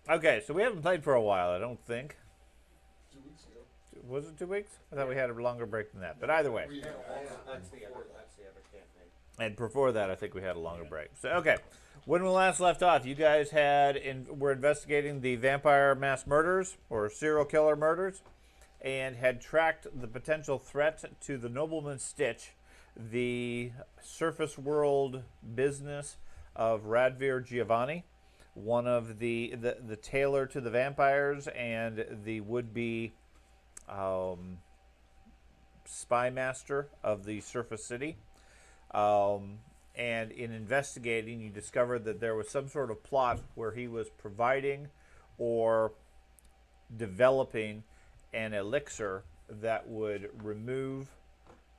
Okay, so we haven't played for a while, I don't think. 2 weeks ago. Was it 2 weeks? I thought we had a longer break than that. But either way. We had That's the other campaign. And before that, I think we had a longer break. So, okay. When we last left off, you guys were investigating the vampire mass murders or serial killer murders and had tracked the potential threat to the nobleman Stitch, the surface world business of Radvir Giovanni, one of the tailor to the vampires and the would-be um, spy master of the surface city. And in investigating, you discovered that there was some sort of plot where he was providing or developing an elixir that would remove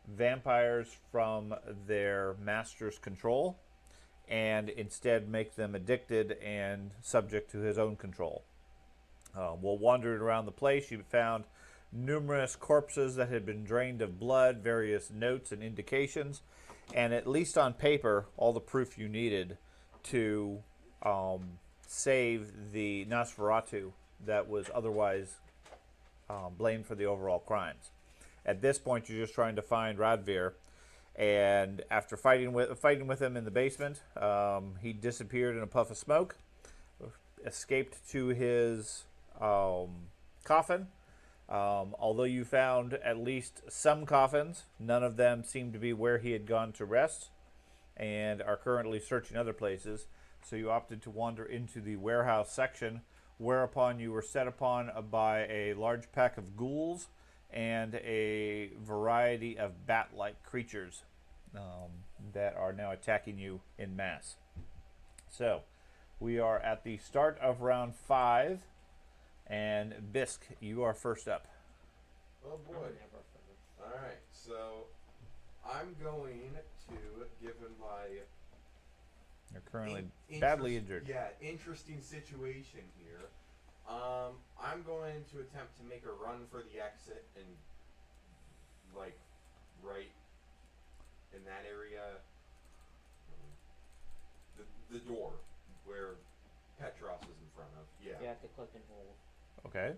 vampires from their master's control and instead make them addicted and subject to his own control. While wandering around the place, you found numerous corpses that had been drained of blood, various notes and indications, and at least on paper, all the proof you needed to save the Nosferatu that was otherwise blamed for the overall crimes. At this point, you're just trying to find Radvir, and after fighting with him in the basement, he disappeared in a puff of smoke, escaped to his coffin. Although you found at least some coffins, none of them seemed to be where he had gone to rest and are currently searching other places. So you opted to wander into the warehouse section, whereupon you were set upon by a large pack of ghouls and a variety of bat-like creatures that are now attacking you in mass. So we are at the start of round 5. And Bisk, you are first up. Oh boy. Alright, so I'm going to, given my You're currently badly injured. Yeah, interesting situation here. I'm going to attempt to make a run for the exit and like right in that area, the door where Petros is in front of. Yeah. You have to click and hold. Okay.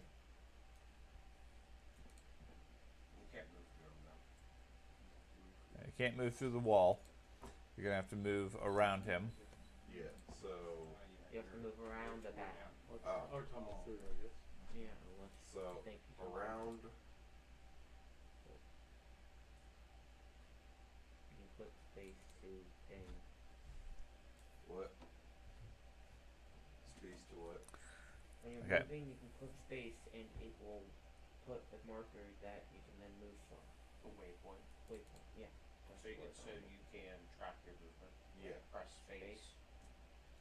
You can't move through them though. You can't move through the wall. You're going to have to move around him. Yeah, so You have to move around the back. Or tumble through, I guess. Yeah, let's so think. around. You can click space to ping. What? Space to what? When you're Okay. moving, you can click space and it will put a marker that you can then move from. A waypoint. Waypoint, yeah. So you can track your movement. Yeah. Press space,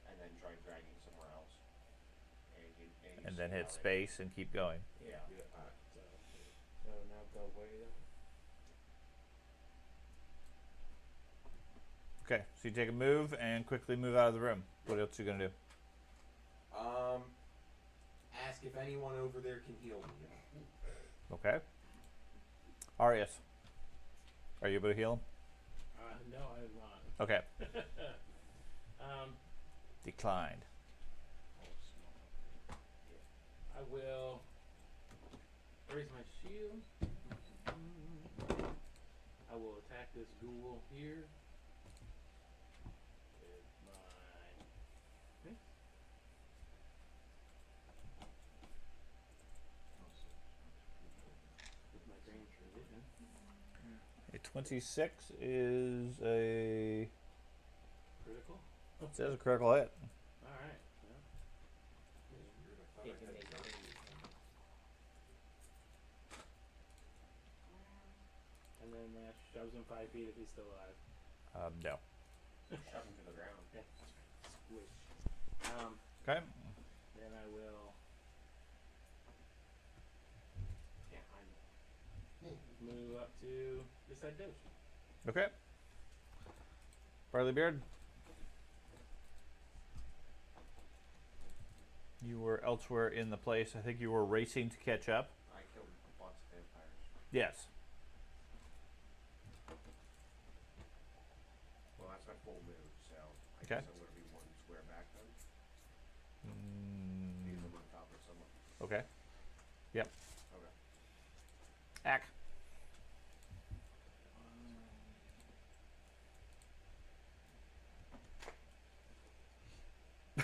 and then try dragging somewhere else. And then hit space and keep going. Yeah. Yeah. Alright. So now go where you go. Okay, so you take a move and quickly move out of the room. What else are you going to do? Ask if anyone over there can heal me. Okay. Arius, are you able to heal him? No, I am not. Okay. um, Declined. I will raise my shield. I will attack this ghoul here. With my grand tradition. A 26 is a... Critical. It says a critical hit. Alright. You can make it. And then that shoves him 5 feet if he's still alive. No. Shove him to the ground. Yeah, that's right. Squish. Okay. Then I will move up to this side Doge. Okay. Barley Beard. You were elsewhere in the place. I think you were racing to catch up. I killed lots of vampires. Yes. Well, that's my full move, so I Okay. guess I'm going to be one square back then. Mm, These are my Okay. Yep. Okay. Ack. I'm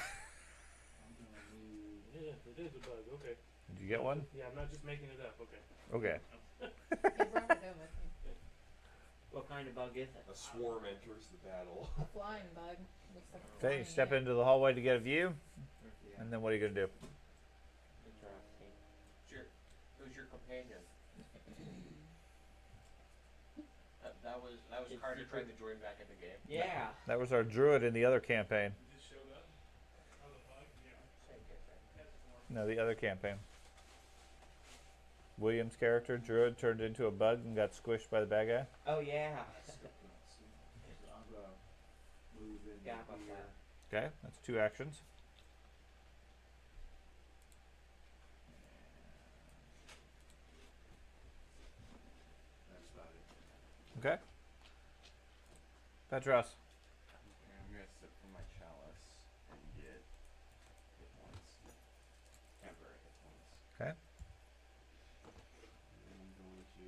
gonna move. Yeah, it is a bug. Okay. Did you get one? Yeah, I'm not just making it up. Okay. Okay. He brought it over. What kind of bug is it? A swarm enters the battle. A flying bug. Looks like a Okay, flying step ant. into the hallway to get a view, Yeah. and then what are you gonna do? Interesting. Who's your companion? That was Carter trying to join back in the game. Yeah. That was our druid in the other campaign. It just showed up. Oh, the bug. Yeah. Same campaign. That's one. No, the other campaign. William's character, druid, turned into a bug and got squished by the bad guy. Oh yeah. I'm gonna move in Yeah, about here. that. Okay, that's 2 actions. That's about it. Okay. Petros. Okay, I'm gonna sip from my chalice and get hit points. Temporary hit points. Okay. And I'm going to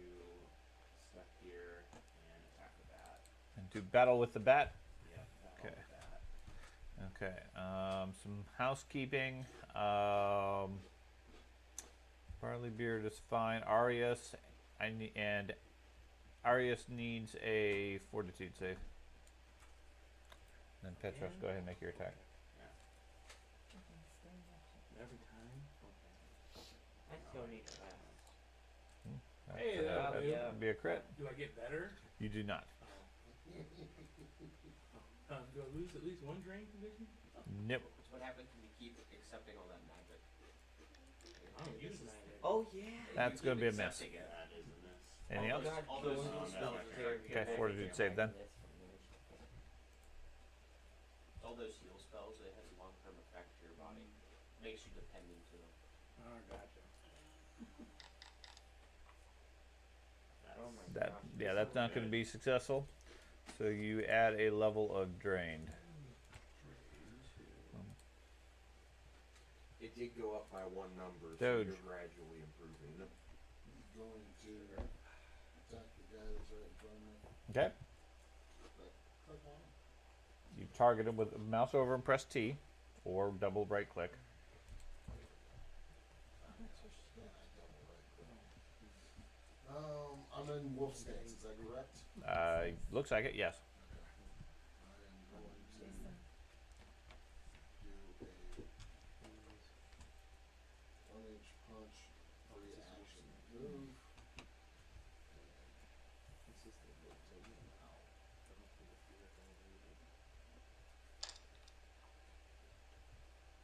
step here and attack the bat. And do battle with the bat. Yeah, battle Okay. with that. Okay. Some housekeeping. Barley beard is fine. Arius, and Arius needs a fortitude save. And then Petros, go ahead and make your attack. Every time. I still need that. That's, Hey, that'd yeah. be a crit. Do I get better? You do not. Do I lose at least one drain condition? Nope. So what happens when you keep accepting all that magic? I don't use magic. Oh yeah. That's You gonna keep be a miss. accepting it. That is a miss. Anything All else? those- all those heal spells are- Okay, fortitude save then. All those heal spells, it has a long-term effect to your body. Makes you dependent to them. Oh, gotcha. Oh my That gosh. yeah, that's not going to be successful. So you add a level of drained. It did go up by 1 number, so Doge. you're gradually improving. He's going to attack the guy that's right in front of me. Okay. Click on him. You target him with mouse over and press T, or double right click. Yeah, I double right click. I'm in wolf stance, is that correct? Looks like it. Yes. I am going to Jason. do a 1-inch punch, free action move. It's just a little Take him out.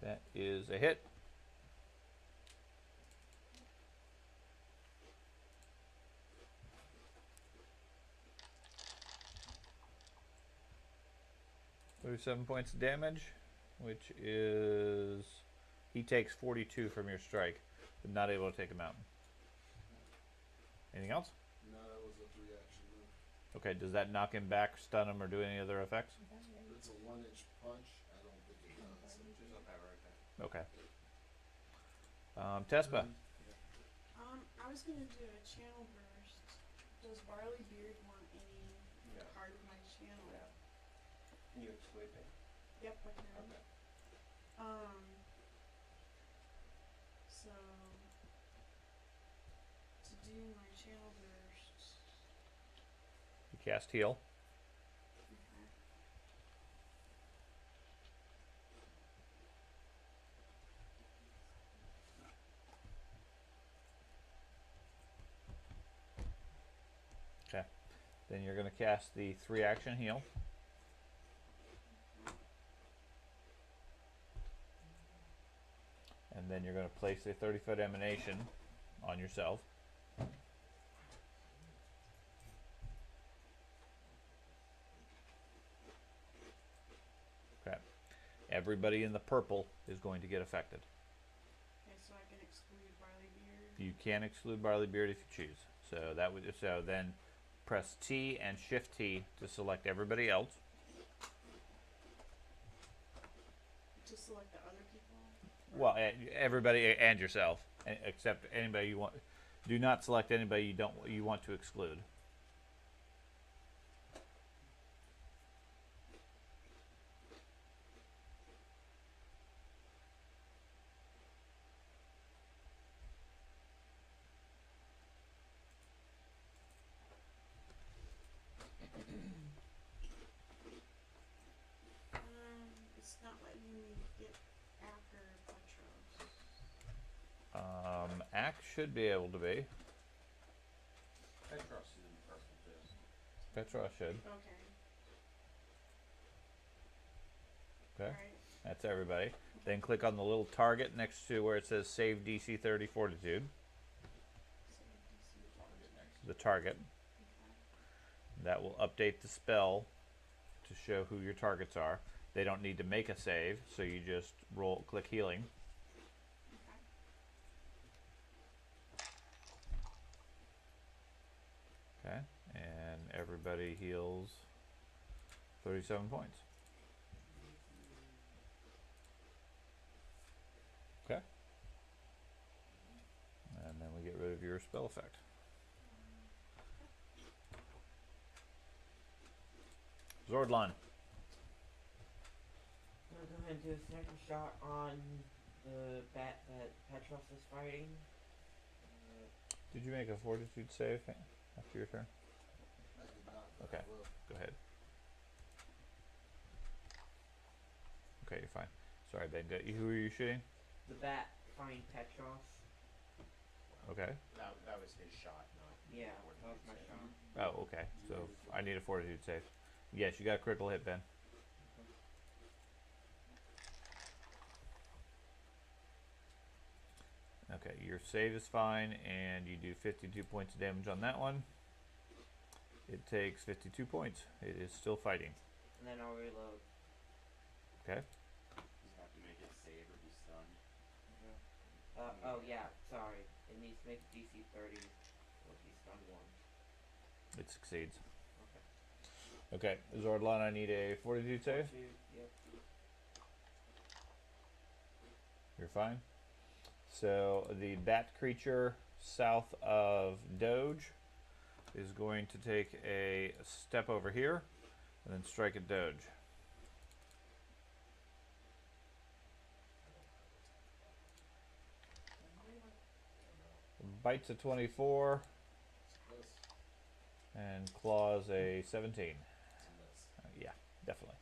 That is a hit. $37 points of damage, which is he takes 42 from your strike, but not able to take him out. Anything else? No, that was a 3-action move. Okay, does that knock him back, stun him, or do any other effects? It's a 1-inch punch. I don't think it does. Which is okay, right there. Okay. Tespa. I was gonna do a channel burst. Does Barley Beard want any Yeah. part of my channel? Yeah. Can you exclude me? Yep, I can. Okay. So to do my channel burst, You cast heal. okay. Okay. Then you're going to cast the 3-action heal. And then you're going to place a 30-foot emanation on yourself. Okay. Everybody in the purple is going to get affected. Okay, so I can exclude Barley Beard. You can exclude Barley Beard if you choose. So that would then press T and Shift T to select everybody else. To select the other people. Well, everybody and yourself. except anybody you want. Do not select anybody you want to exclude. It's not letting me get after Petros. Axe should be able to be. Petros is in purple too. Petros should. Okay. Okay. Alright. That's everybody. Then click on the little target next to where it says Save DC 30 Fortitude. Target next. The target. Okay. That will update the spell to show who your targets are. They don't need to make a save, so you just click healing. Okay, and everybody heals 37 points. Okay. And then we get rid of your spell effect. Zordlon. I'm gonna go ahead and do a sniper shot on the bat that Petros is fighting. Did you make a fortitude save after your turn? I did not. Okay. I will. Go ahead. Okay, you're fine. Sorry, Ben. Who are you shooting? The bat find Petros. Okay. That was his shot, not. Yeah, that was my shot. Oh, okay. So I need a fortitude save. Yes, you got a critical hit, Ben. Okay, your save is fine, and you do 52 points of damage on that one. It takes 52 points. It is still fighting. And then I'll reload. Okay. Does it have to make it save or be stunned? Oh yeah, sorry. It needs to make DC 30 or be stunned 1. It succeeds. Okay. Okay, Zordlon, I need a fortitude save. Yep. You're fine. So the bat creature south of Doge is going to take a step over here and then strike at Doge. Bites a 24 Yes. and claws a 17. Yeah, definitely.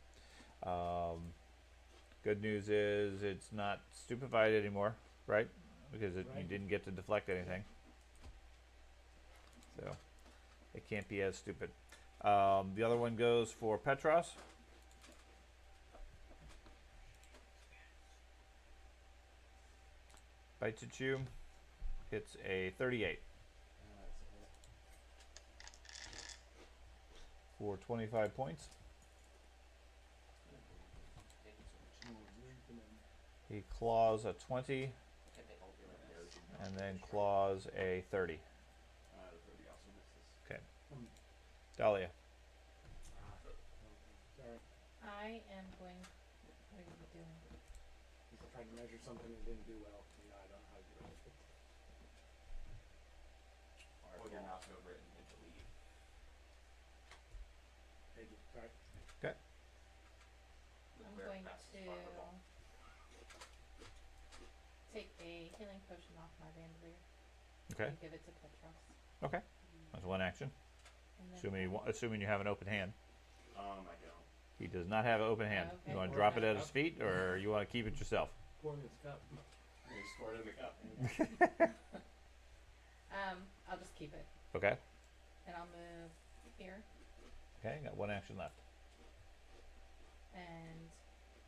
Good news is it's not stupefied anymore, right? Because you Right. didn't get to deflect anything. So it can't be as stupid. The other one goes for Petros. Bites at you. Hits a 38 That's a hit. for 25 points. Thank you so much. He claws a 20 and then claws a 30. The 30 also misses. Okay. Dahlia. Sorry. I am going. What are you doing? He's trying to measure something and didn't do well. You know, I don't know how to do it. Hold your mouse over it and hit delete. Thank you. Sorry. Okay. The I'm clear going pass is to fireball. take a healing potion off my bandolier. Okay. And give it to Petros. Okay. That's one action. And then Assuming you have an open hand. I don't. He does not have an open hand. Okay. You want to Or drop it back at up. his feet, or you want to keep it yourself? Pour in his cup. You scored in the cup. I'll just keep it. Okay. And I'll move here Okay. Got one action left. and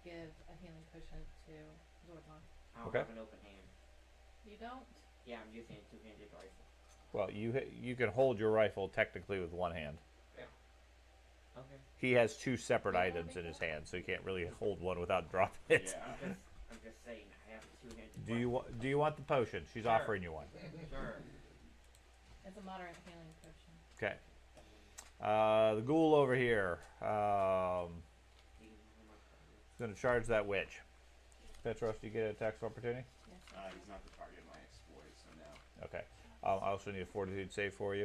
give a healing potion to Zordlon. I don't Okay. have an open hand. You don't? Yeah, I'm using a two-handed rifle. Well, you can hold your rifle technically with one hand. Okay. He has two separate items in his hand, so you can't really hold one without dropping it. Yeah. I'm just saying, I have a two-handed Do you want the potion? She's Sure. offering you one. Sure. It's a moderate healing potion. Okay. The ghoul over here. Do you know how much that is? Is going to charge that witch. Petros, do you get attacks of opportunity? Yes. He's not the target of my exploit. for now. Okay. I also need a fortitude save for you.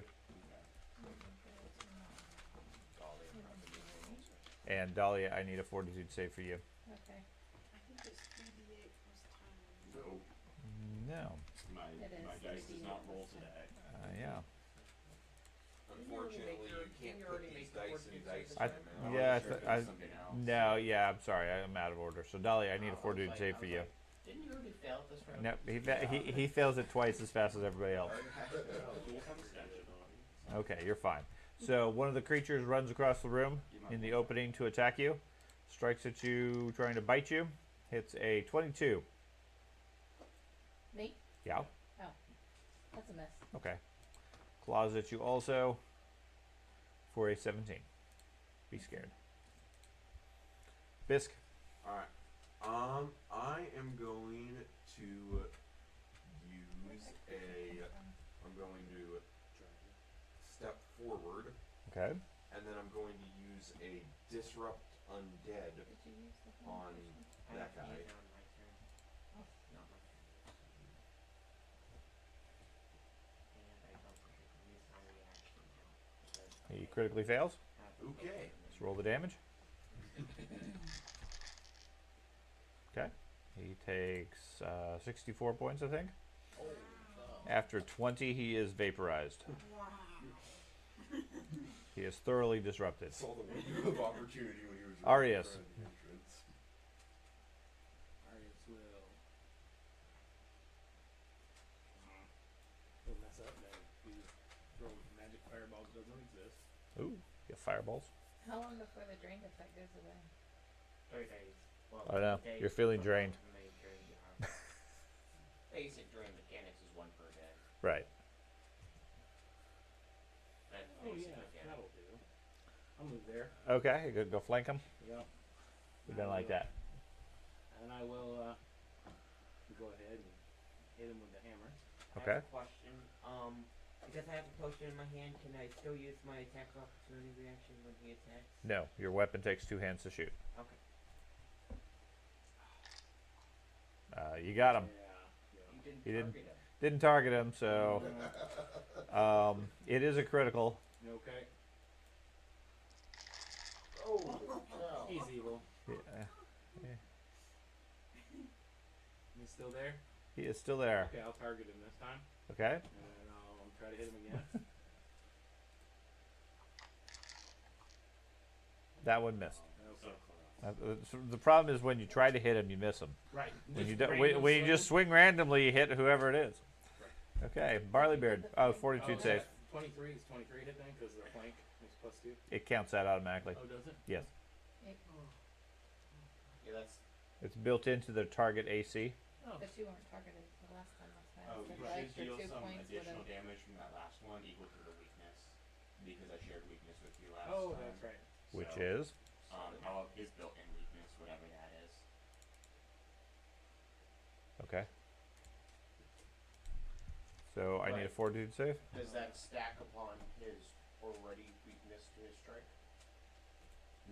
Okay. And Dahlia, I need a fortitude save for you. Okay. I think it's 3d8 plus 10. No, No. my It is dice does 3D8 not roll plus 10. today. Yeah. Unfortunately, you can't put these dice in dice I- tray, I man. yeah, wasn't sure if it was something else. No, yeah, I'm sorry. I'm out of order. So, Dahlia, I need a fortitude save for you. Didn't you already fail this round? No, he fails it twice as fast as everybody else. Okay, you're fine. So one of the creatures runs across the room in the opening to attack you, strikes at you, trying to bite you, hits a 22. Me? Yeah. That's a miss. Okay. Claws at you also for a 17. Be scared. Bisk. Alright. I am going to use I'm going to step forward, Okay. and then I'm going to use a disrupt undead Did you use the on I that have to guy. use it on my turn. Oh. Not my turn. And I don't think I can use my reaction now. because He I critically fails. have the Okay. potion. Let's roll the damage. Okay. He takes 64 points, I think. After 20, he is vaporized. Wow. He is thoroughly disrupted. Saw the window of opportunity when he was Arius. right in front of the entrance. Arius will. He'll mess up then. He throw magic fireballs doesn't exist. Ooh, you have fireballs. How long before the drain effect goes away? 3 days. Well, I know. days You're feeling before drained. the main drain, yeah. Basic drain mechanics is 1 per day. Right. That's Oh basic yeah, mechanics. that'll do. I'll move there. Okay, go flank him. Yep. We've been like that. And I will go ahead and hit him with the hammer. I Okay. have a question. Because I have a potion in my hand, can I still use my attack opportunity reaction when he attacks? No, your weapon takes 2 hands to shoot. Okay. You got him. Yeah. You didn't He didn't- target him. Didn't target him, so it is a critical. You okay? Oh, cow. He's evil. Yeah, He's still there? he is still there. Okay, I'll target him this time. Okay. And then I'll try to hit him again. That one missed. That was so close. So the problem is when you try to hit him, you miss him. Right. When you Just do, random when you swing. just swing randomly, you hit whoever it is. Okay, Barleybeard. Oh, fortitude Oh, save. 23 is 23 hit then because the flank is +2. It counts that automatically. Oh, does it? Yes, Yeah, that's. it's built into the target AC. Oh. But you weren't targeted the last time. That's why I Oh, said you the should extra deal 2 some points with additional a. damage from that last one equal to the weakness. Because I shared weakness with you last Oh, time. that's right. Which So, is his built-in weakness, whatever that is. okay. So I need a Right. fortitude save. Does that stack upon his already weakness to his strength?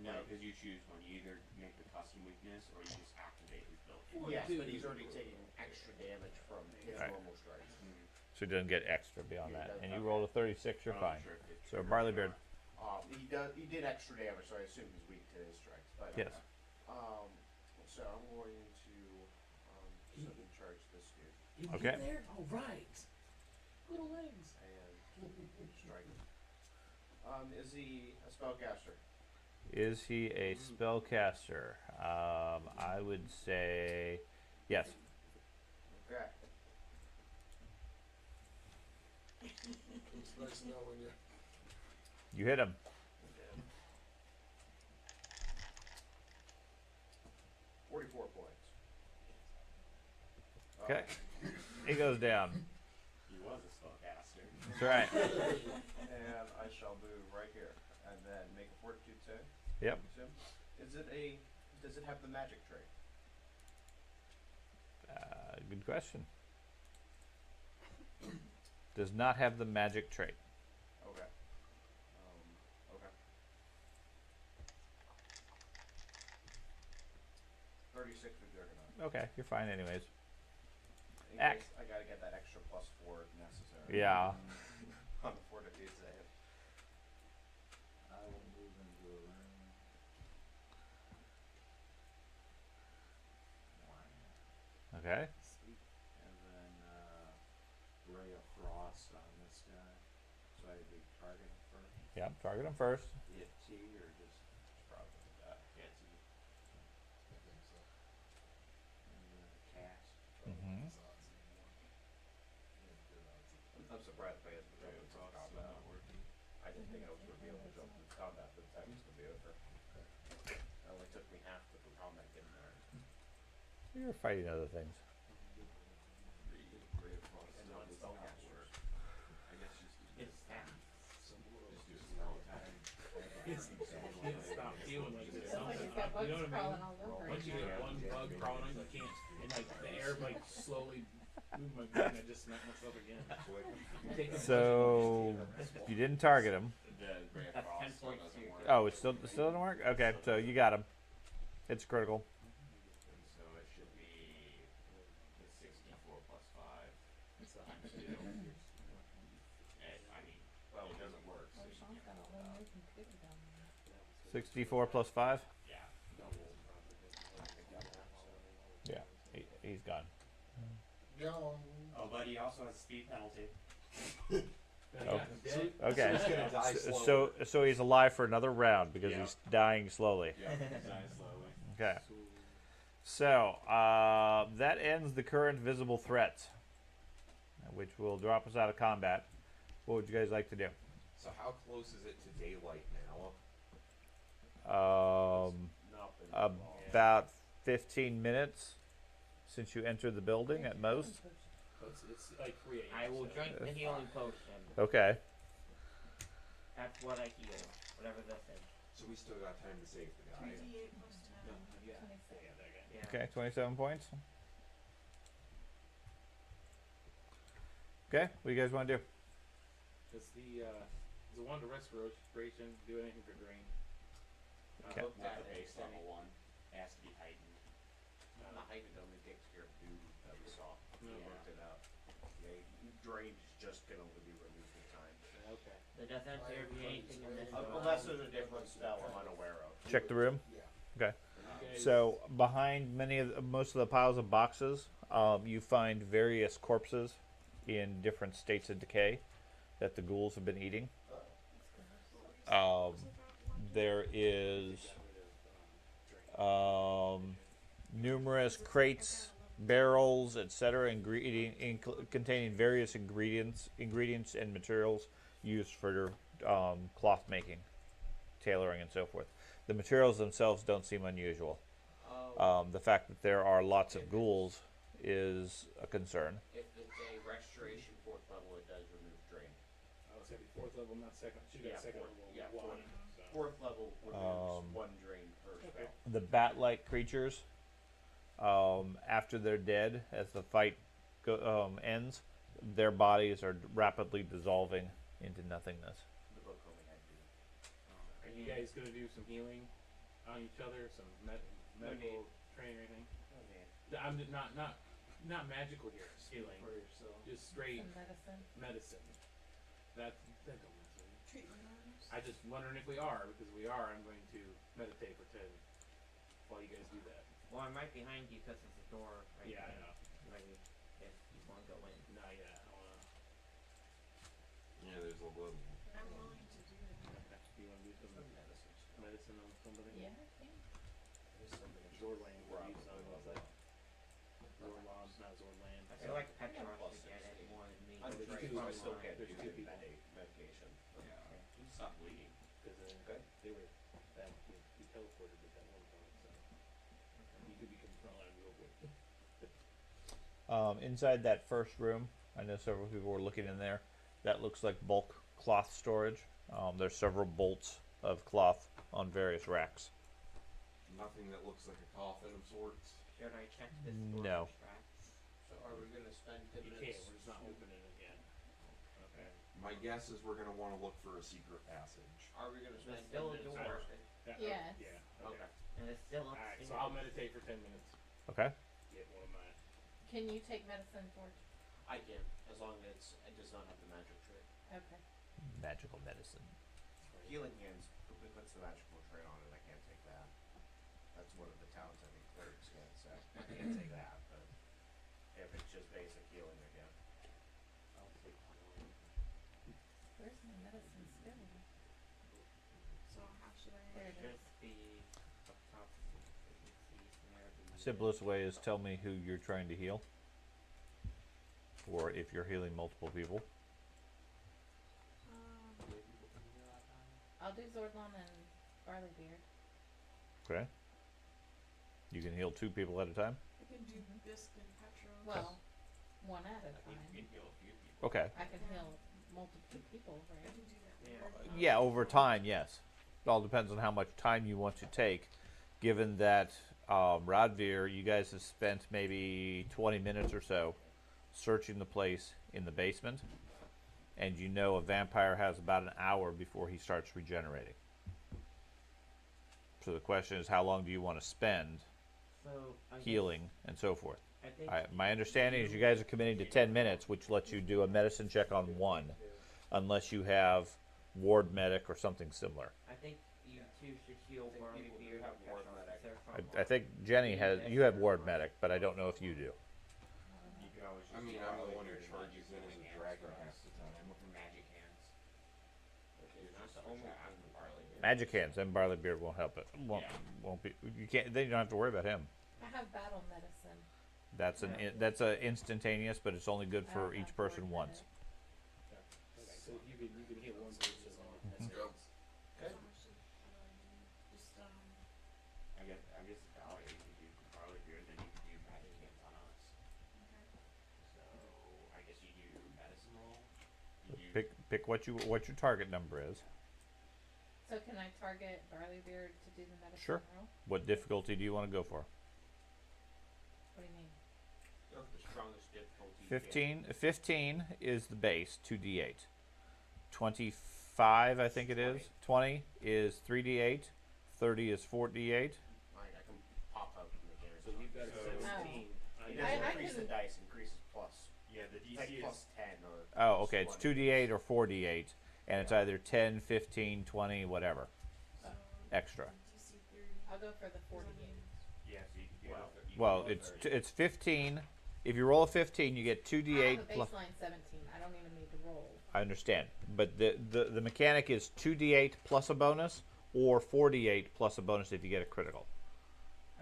No, because you choose one. You either make the custom weakness or you just activate his built-in. Yes, but he's already taken extra damage from his Right. normal strength. So he doesn't get extra beyond Yeah, that. that's And you okay. rolled a 36, you're Oh, fine. sure, if it's So triggered Barleybeard. or He did extra damage, so I assume he's weak to his strength. But Yes. so I'm going to charge this dude Okay. There? Oh, right. Little legs. and strike him. Is he a spellcaster? Is he a spellcaster? I would say yes. Okay. It's nice knowing you. You hit him. 44 points. Okay. He goes down. He was a spellcaster. That's right. And I shall move right here, and then make a fortitude save. Yep. Does it have the magic trait? Good question. Does not have the magic trait. Okay. Okay. 36 with Juggernaut. Okay, you're fine anyways. Ack. I gotta get that extra +4 if necessary. Yeah. On the fortitude save. I will move into a room. Okay. Sweet. And then ray of frost on this guy. So I'd be targeting first. Yep. Target him first. Hit T or just Probably hit. I think so. and then cast. I don't Mhm. know if it's odds anymore. Yeah, good odds. I'm surprised if I had to jump into combat. I didn't think I was gonna be able to jump into combat for the time it's gonna be over. It only took me half the combat getting there. You're fighting other things. Ray of frost And still does not non-spellcasters. work. I guess just It's fast. just do a spell attack. Can't stop feeling like there's Sounds like something. he's got bugs You know what I crawling mean? all over. Once you him. get one bug crawling on you, you can't. And like the air like slowly moved my brain. I just smacked myself again. Take a So you didn't target him. The ray of That's 10 frost still points doesn't to your work. Oh, it still doesn't work. Okay, so you got him. It's critical. And so it should be the 64 plus 5 times 2. And, I mean, well, it doesn't work. So Well, you Sean's can't got a roll whole that. new computer down there. 64 plus 5. Yeah. Yeah, he's gone. Gone. Oh, but he also has a speed penalty. Oh. Dead. Okay. He's gonna die So he's alive for another round because Yeah. he's dying slowly. Yeah, he's dying slowly. Okay. So that ends the current visible threats, which will drop us out of combat. What would you guys like to do? So how close is it to daylight now? Nothing. About 15 minutes since you entered the building at most. It's like 3 a.m. I will so- drink the healing potion. Okay. That's what I heal. Whatever this is. So we still got time to save the guy. 3d8 plus 10. Yeah. 26. Yeah, that guy. Yeah. Okay, 27 points. Okay, what do you guys want to do? Does the wand of restoration do anything for drain? Okay. Looked With at the it, base and level it- 1. It has to be heightened. The height it only takes care of dude that we saw. We Yeah. worked it out. Yeah, drainage just can only be removed in time. Okay. It doesn't appear to be anything in this. Unless there's a different spell I'm unaware of. Check the room. Yeah. Okay. You guys- So behind most of the piles of boxes, you find various corpses in different states of decay that the ghouls have been eating. There is numerous crates, barrels, etc., containing various ingredients and materials used for cloth making, tailoring, and so forth. The materials themselves don't seem unusual. The fact that there are lots of ghouls is a concern. If it's a restoration 4th level, it does remove drain. I was happy 4th level, not second. She got Yeah, second fourth- level. yeah, one. So. 4th level removes 1 drain per spell. The bat-like creatures, after they're dead, as the fight ends, their bodies are rapidly dissolving into nothingness. The book only had 2. Are you guys gonna do some healing on each other? Some medical training or anything? I'm not magical here. Healing. For yourself. Just straight Some medicine. medicine. That don't mess with me. Treatment rooms. I just wondering if we are, because we are. I'm going to meditate for 10 while you guys do that. Well, I'm right behind you because there's a door right Yeah, I there. know. Ready if you want to go in. Not yet. I wanna. Yeah, there's a little. I'm willing to do that. Do you want to do some medicine on somebody? Yeah, I think. Zorland would use on was that? Zorland, not Zorland. I feel like Petros should get it more than me. There's Untrained, two- I still Frontline. can't there's do two the people. medication. Yeah. Stop bleeding. Because Okay. they were that you teleported at that one point, so you could become frontline real quick. Inside that first room, I know several people were looking in there. That looks like bulk cloth storage. There's several bolts of cloth on various racks. Nothing that looks like a coffin of sorts. Should I check this door No. for traps? So are we gonna spend 10 You minutes? can't. We're just not opening it again. Okay. My guess is we're gonna want to look for a secret passage. Are we gonna spend There's 10 still a minutes? door. That, Yes. Yeah. Okay. And it's still All right. upstairs. So I'll meditate for 10 minutes. Okay. Get one of my Can you take medicine, George? I can, as long as it does not have the magic trick. Okay. Magical medicine. Healing hands puts the magical trait on it. I can't take that. That's one of the talents I think clerics get, so I can't take that. But if it's just basic healing, I can. I'll take healing. Where's my medicine skill? So how should There I? it is. Just be up top. So you can see somewhere the Simplest way is tell me who you're trying to heal, or if you're healing multiple people. I'll do Zordlon and Barleybeard. Okay. You can heal 2 people at a time. I can do Bisque and Petros. Well, one at a I think time. you can heal a few people. Okay. I can heal multiple people, I right? can do that. Yeah. Or- Yeah, over time, yes. It all depends on how much time you want to take. Given that Radvir, you guys have spent maybe 20 minutes or so searching the place in the basement, and you know a vampire has about an hour before he starts regenerating. So the question is, how long do you want to spend So I guess healing and so forth? I think My understanding is you guys are committing to 10 minutes, which lets you do a medicine check on 1, unless you have ward medic or something similar. I think you two should heal think Barley people do Beard have and ward Petros medic. if they're I think Jenny has. You have ward medic, but I don't know if you do. You can always I just mean, do I'm the Barley one who Beard and charges magic in as a hands dragon for half us. the time. Magic hands. You're not the Switch only that one. to Barley Beard. Magic hands and Barleybeard won't help it. Won't be. You can't. Then you don't have to worry about him. I have battle medicine. That's that's a instantaneous, but it's only good I for don't each have person ward once. medic. So you can heal one person on Let's go. So how do I do? Just I guess it's Barley. You can do Barley Beard, then you can do magic hands on us. okay. So I guess you do medicine roll. You do Pick what your target number is. So can I target Barleybeard to do the medicine Sure. roll? What difficulty do you want to go for? What do you mean? go for the strongest difficulty. you can. 15 is the base, 2d8. 25, I think it is. 20 is 3d8. 30 is 4d8. I can pop out the mechanics. So you've got a So 17. it I doesn't increase can- the dice, increases plus. Yeah, the It's like DC plus is 10 or. Oh, okay. It's plus 2d8 or 4d8, and it's either 10, 15, 20, whatever So extra. DC 30. I'll go for the 48. Yeah, so you can do Well, it. Well, it's 15. If you roll a 15, you get I 2d8 have a plus. baseline 17. I don't even need to roll. I understand, but the mechanic is 2d8 plus a bonus, or 4d8 plus a bonus if you get a critical.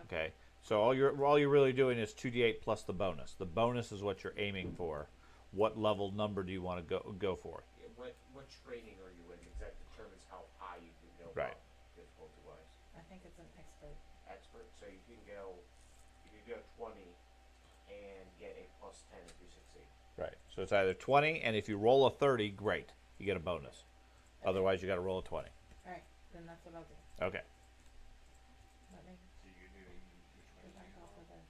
Okay, so all you're really doing is 2d8 plus the bonus. The bonus is what you're aiming for. What level number do you want to go for? Yeah, what training are you in? Because that determines how high you can go. Right. Up, difficulty wise. I think it's an expert. Expert, so you can go 20 and get a plus 10 if you succeed. Right. So it's either 20, and if you roll a 30, great, you get a bonus. Otherwise, you got to roll a 20. All right, then that's what I'll do. Okay. Let me So you're doing which go one do back you off roll? of this.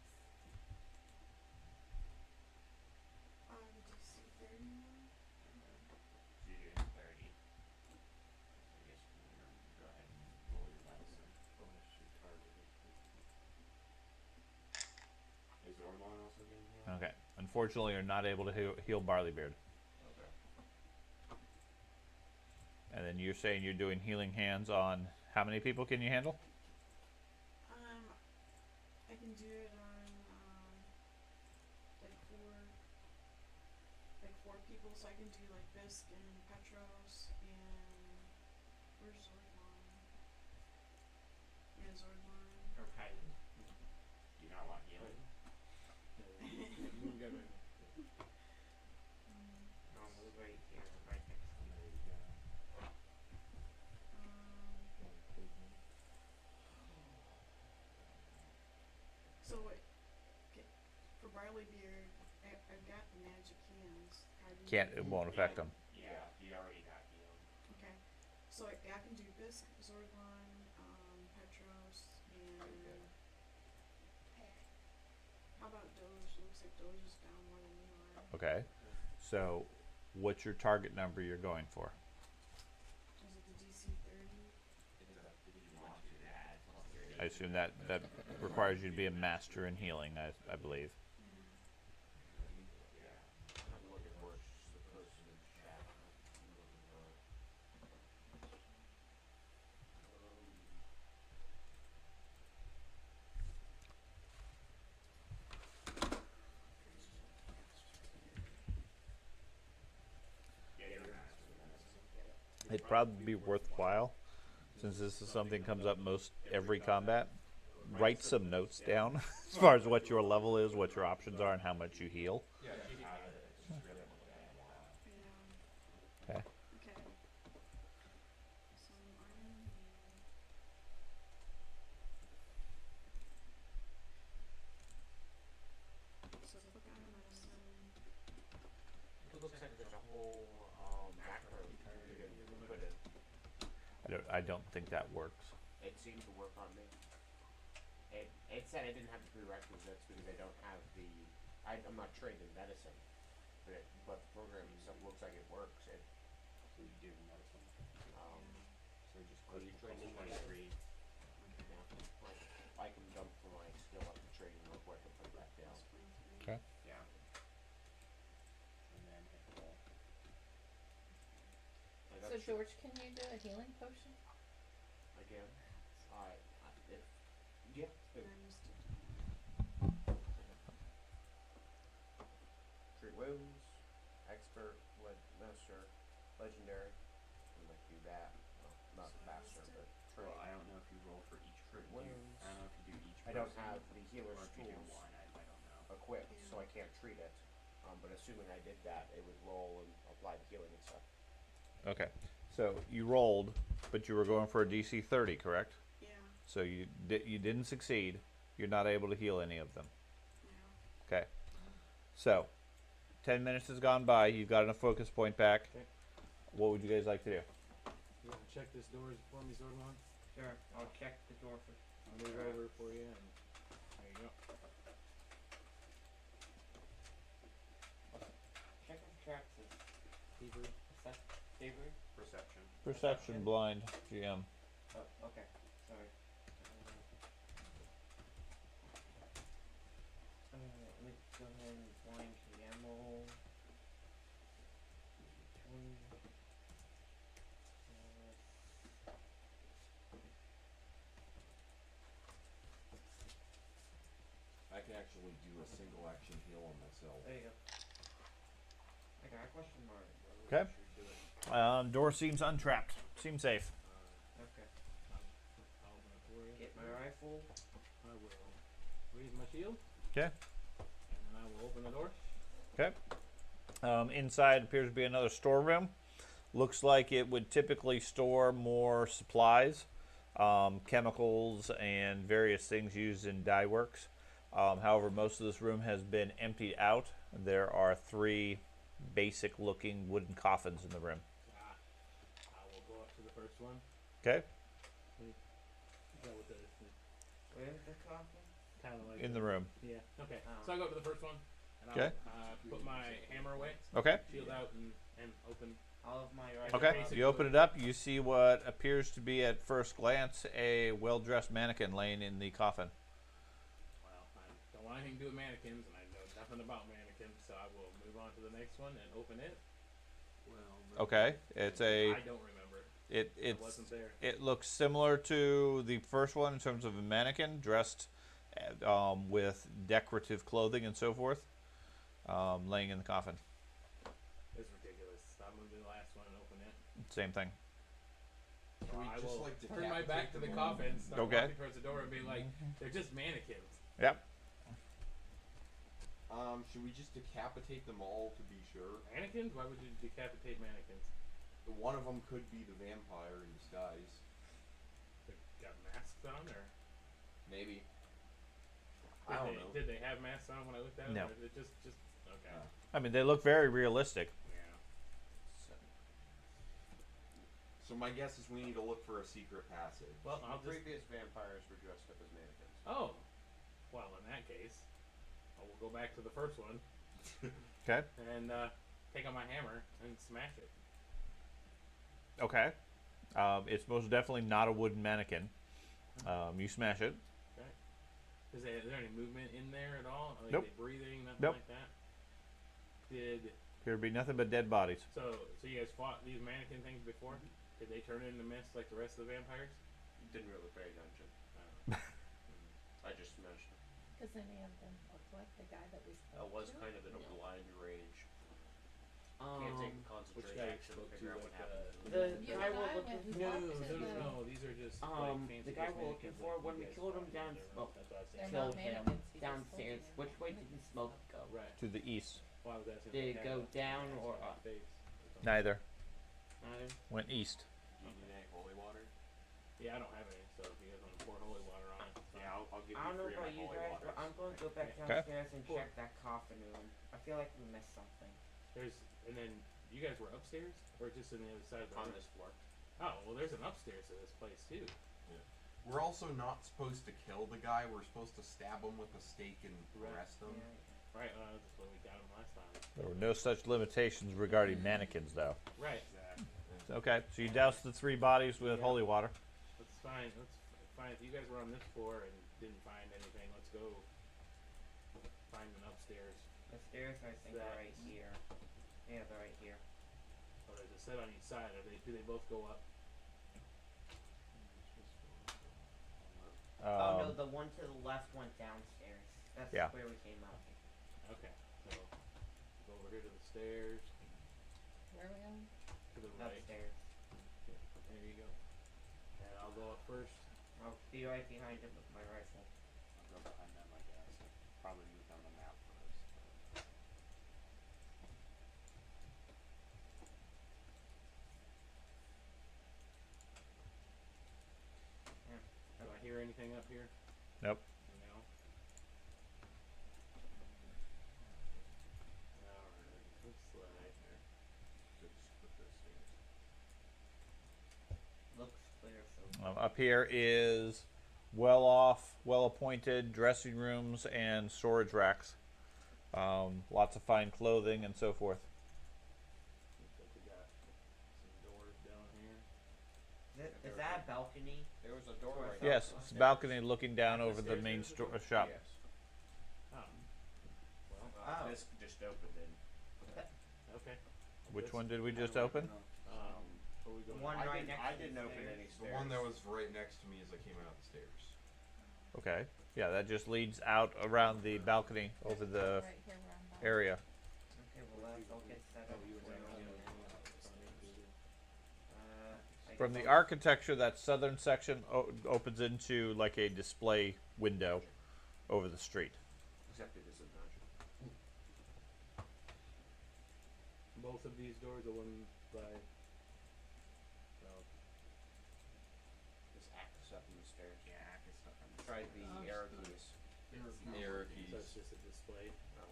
DC 30 now. So you're doing 30. I guess you can go ahead and roll your medicine. Is Ormon also getting healed? Okay. Unfortunately, you're not able to heal Barleybeard. Okay. And then you're saying you're doing healing hands on how many people can you handle? I can do it on like four people, so I can do like Bisque and Petros and where's Zordlon? Yeah, Zordlon. Okay. Do you not want healing? You got it. No, move right here, right next to you. There you go. So for Barleybeard, I've got the magic hands. How do you Can't. It won't affect them. Yeah, he already got healed. Okay, so I can do Bisque, Zordlon, Petros, and how about Doge? Looks like Doge is down more than you are. Okay. So, what's your target number you're going for? Is it the DC 30? You want to add plus 30. I assume that requires you to be a master in healing. I believe. It'd probably be worthwhile, since this is something that comes up most every combat. Write some notes down as far as what your level is, what your options are, and how much you heal. Yeah, just have it. It's just really what I want. Yeah. Okay. Okay. So Iron Man. So quick item medicine. It looks like there's a whole macro you can put in. I don't think that works. It seemed to work on me. It said I didn't have the prerequisites because I don't have the. I'm not trained in medicine, but the program itself looks like it works. So you do medicine. So you just Are you trained in 23? Yeah. I can jump for my skill up to training real quick and put it back down. Okay. Yeah. And then hit roll. I So got George, can you do a healing potion? again. If yeah. I'm used to Treat wounds, expert, master, legendary. I'm gonna do that. Well, not So master, master. but treat. Well, I don't know if you roll for each Treat person. wounds. I don't know if you do each I don't person have the healer's or if you do tools one. I don't know. equipped, Yeah. so I can't treat it. But assuming I did that, it would roll and apply the healing and stuff. Okay. So you rolled, but you were going for a DC 30, correct? yeah. So you didn't succeed. You're not able to heal any of them. Yeah. Okay. So 10 minutes has gone by. You've got enough focus point back. Okay. What would you guys like to do? You want to check this door for me, Zordon? Sure, I'll check the door for. I'll move over for you, and there you go. Check if traps is Thievery. Avery. Perception. Perception blind, GM. Oh, okay. Sorry. Let me go ahead and blind the ammo. 20. I can actually do a single action heal on myself. There you go. I got a question mark. Okay. Door seems untrapped. Seems safe. Okay. I'll open it for you. Get my rifle. I will raise my shield, Okay. and then I will open the door. Okay. Inside appears to be another storeroom. Looks like it would typically store more supplies, chemicals, and various things used in dye works. However, most of this room has been emptied out. There are 3 basic-looking wooden coffins in the room. I will go up to the first one. Okay. Is that what the Where's the coffin? kind of like In the room. Yeah. Okay. Oh. So I go up to the first one, and Okay. I'll put my hammer away, Okay. shield out, and open. All of my rifle. Okay. Basically- You open it up. You see what appears to be, at first glance, a well-dressed mannequin laying in the coffin. Well, I don't want anything to do with mannequins, and I know nothing about mannequins, so I will move on to the next one and open it. Okay. It's a. I don't remember. It I it's wasn't there. it looks similar to the first one in terms of a mannequin dressed with decorative clothing and so forth, laying in the coffin. It's ridiculous. I'll move to the last one and open it. Same thing. So Can we I just, will like, turn my back to the decapitate them all? coffin, start Okay. walking towards the door, and be like, "They're just mannequins." Yep. Should we just decapitate them all to be sure? Mannequins? Why would you decapitate mannequins? One of them could be the vampire in disguise. They got masks on, or Maybe. I don't know. did they have masks on when I looked at them? No. Or is it just okay? I mean, they look very realistic. Yeah. So my guess is we need to look for a secret passage. Well, I'll just. Previous vampires were dressed up as mannequins. Oh, well, in that case, I will go back to the first one Okay. and take out my hammer and smash it. Okay. It's most definitely not a wooden mannequin. You smash it. Okay. Is there any movement in there at all? Like Nope. they breathing, nothing Nope. like that. Did Appear to be nothing but dead bodies. so you guys fought these mannequin things before? Did they turn into mist like the rest of the vampires? Didn't really pay attention. I just smashed them. Does any of them look like the guy that we I spoke was to? kind of in a No. blind rage. Can't take the Which concentration guy action to spoke to figure out what like happened. the The You guy and we're I looking went No, up no, to no, the- no, these are just like fancy the guy we're just looking mannequins for, like when you we guys killed him thought down, they were. well, That's what I was They're saying. killed not him mannequins, he just downstairs. told me Which way they're did the smoke go? Right. To the east. Well, I was asking Did if it they go had down a- or a up? face or something. Neither. Went east. Do you need any holy water? Yeah, I don't have any, so if you guys want to pour holy water on it, it's fine. Yeah, I'll give I don't you know 3 of my about you holy guys, waters. but I'm going to go back Okay. downstairs and Cool. check that coffin room. I feel like we missed something. There's, and then you guys were upstairs or just on the other side of the On room? this floor. Oh, well, there's an upstairs to this place too. We're also not supposed to kill the guy. We're supposed to stab him with a stake and Right. arrest him. Right, that's what we got him last time. There were no such limitations regarding mannequins, though. Right. Exactly. Okay, so you doused the 3 bodies with Yeah. holy water. That's fine. That's fine. If you guys were on this floor and didn't find anything, let's go find an upstairs. The stairs, I think, are right here. Yeah, they're right here. Oh, there's a set on each side. Do they both go up? Oh no, Um, the one to the left went downstairs. That's Yeah. where we came out. Okay. So go over here to the stairs. Where are we going? To the right. Upstairs. There you go. And I'll go up first. I'll be right behind him with my rifle. I'll go behind them, I guess. Probably move down the map first. Do I hear anything up here? Nope. No. Alright, looks like Just put this here. Looks clear so Up here is well off, well appointed dressing rooms and storage racks. Lots of fine clothing and so forth. looks like we got some doors down here. Is that a balcony? There was a door right Yes, down it's a the balcony looking down At the over the stairs, main there's a door? shop. Yes. Oh. Well, Oh. This just opened in. okay. Which This- one did we just open? Are we going? One I right didn't, next I to the didn't open stairs. any The stairs. one that was right next to me as I came out the stairs. Okay. Yeah, that just leads out around the balcony over the Right here where I'm at. area. Okay, well I'll get set up. Oh, you went for down you. the other I From guess the I'll- architecture, that southern section opens into like a display window over the street. Except it is a dungeon. Both of these doors, the one by. Oh, This act is up in the stairs. Yeah, act is up in the Try stairs. the arrow keys. Arrow so keys. it's just a display. No.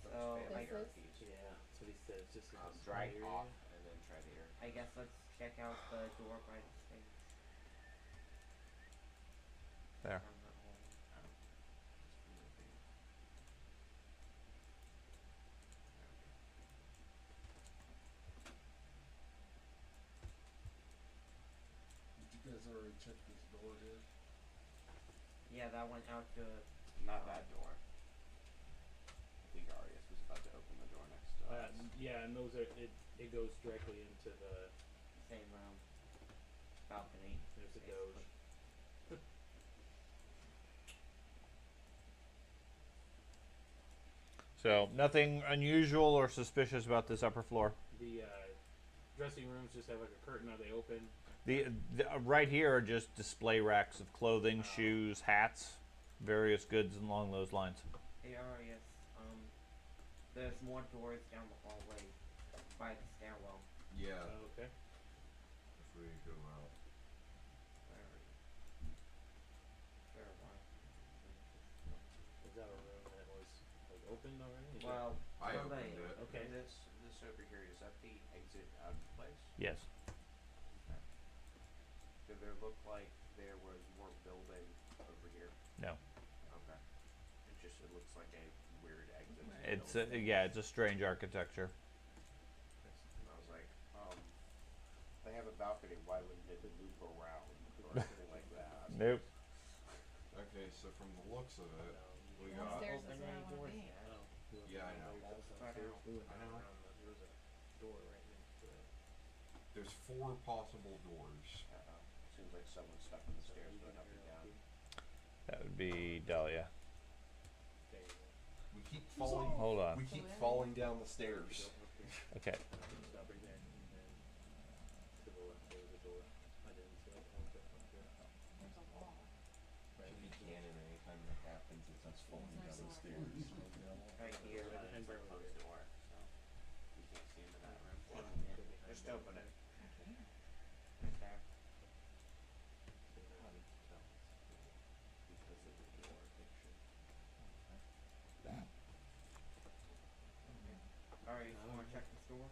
So, Don't I spam arrow guess- keys. Yeah, that's what he said. It's just a Drag display off area. and then try the arrow. I guess let's check out the door by the stairs. There. Down that hall. Did you guys already check this door here? Yeah, that went out to Not that door. I think Arius was about to open the door next to us. Yeah, and those are it goes directly into the. same balcony. There's a basically. doge. So nothing unusual or suspicious about this upper floor. The dressing rooms just have like a curtain. Are they open? The right here are just display racks of clothing, shoes, hats, various goods along those lines. They are, yes. There's more doors down the hallway by the stairwell. Yeah, Okay. if we go out. There are one. Is that a room that was like opened already? Is that- Well, I somebody- opened it. Okay. This over here, is that the exit out of the place? Yes. Did there look like there was more building over here? No. Okay. It looks like a weird exit. to the It's building. yeah, it's a strange architecture. And I was like, they have a balcony, why wouldn't it loop around or something like that? Nope. Okay, so from the looks of it, we Not got. Downstairs is open where I any wanna doors be. yet. Oh, we went Yeah, I down know. by yourself Spread downstairs. out. We went I down know. around there was a door right next to it. There's 4 possible doors. Seems like someone stuck in the stairs going up and down. That would be Dahlia. There you go. We keep falling. Hold on. We keep falling down the stairs. Okay. Stop right there. And then Right here. And It's a Beverly closed Bear. door, so you can't see into that room. Yeah. Just open it. Right there. How did you tell? Because of the door picture. Alright, you wanna check this door?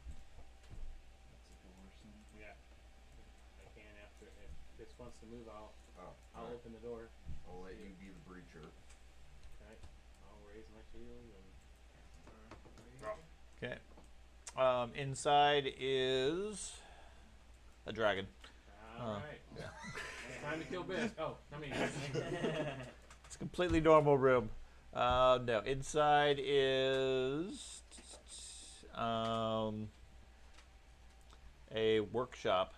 Yeah. I can after if this wants to move, I'll Oh, I'll alright. open the door. I'll let you be the breacher. Right. I'll raise my shield and Okay. Inside is a dragon. alright. Time to kill Biff. Oh, I mean It's a completely normal room. No, inside is a workshop.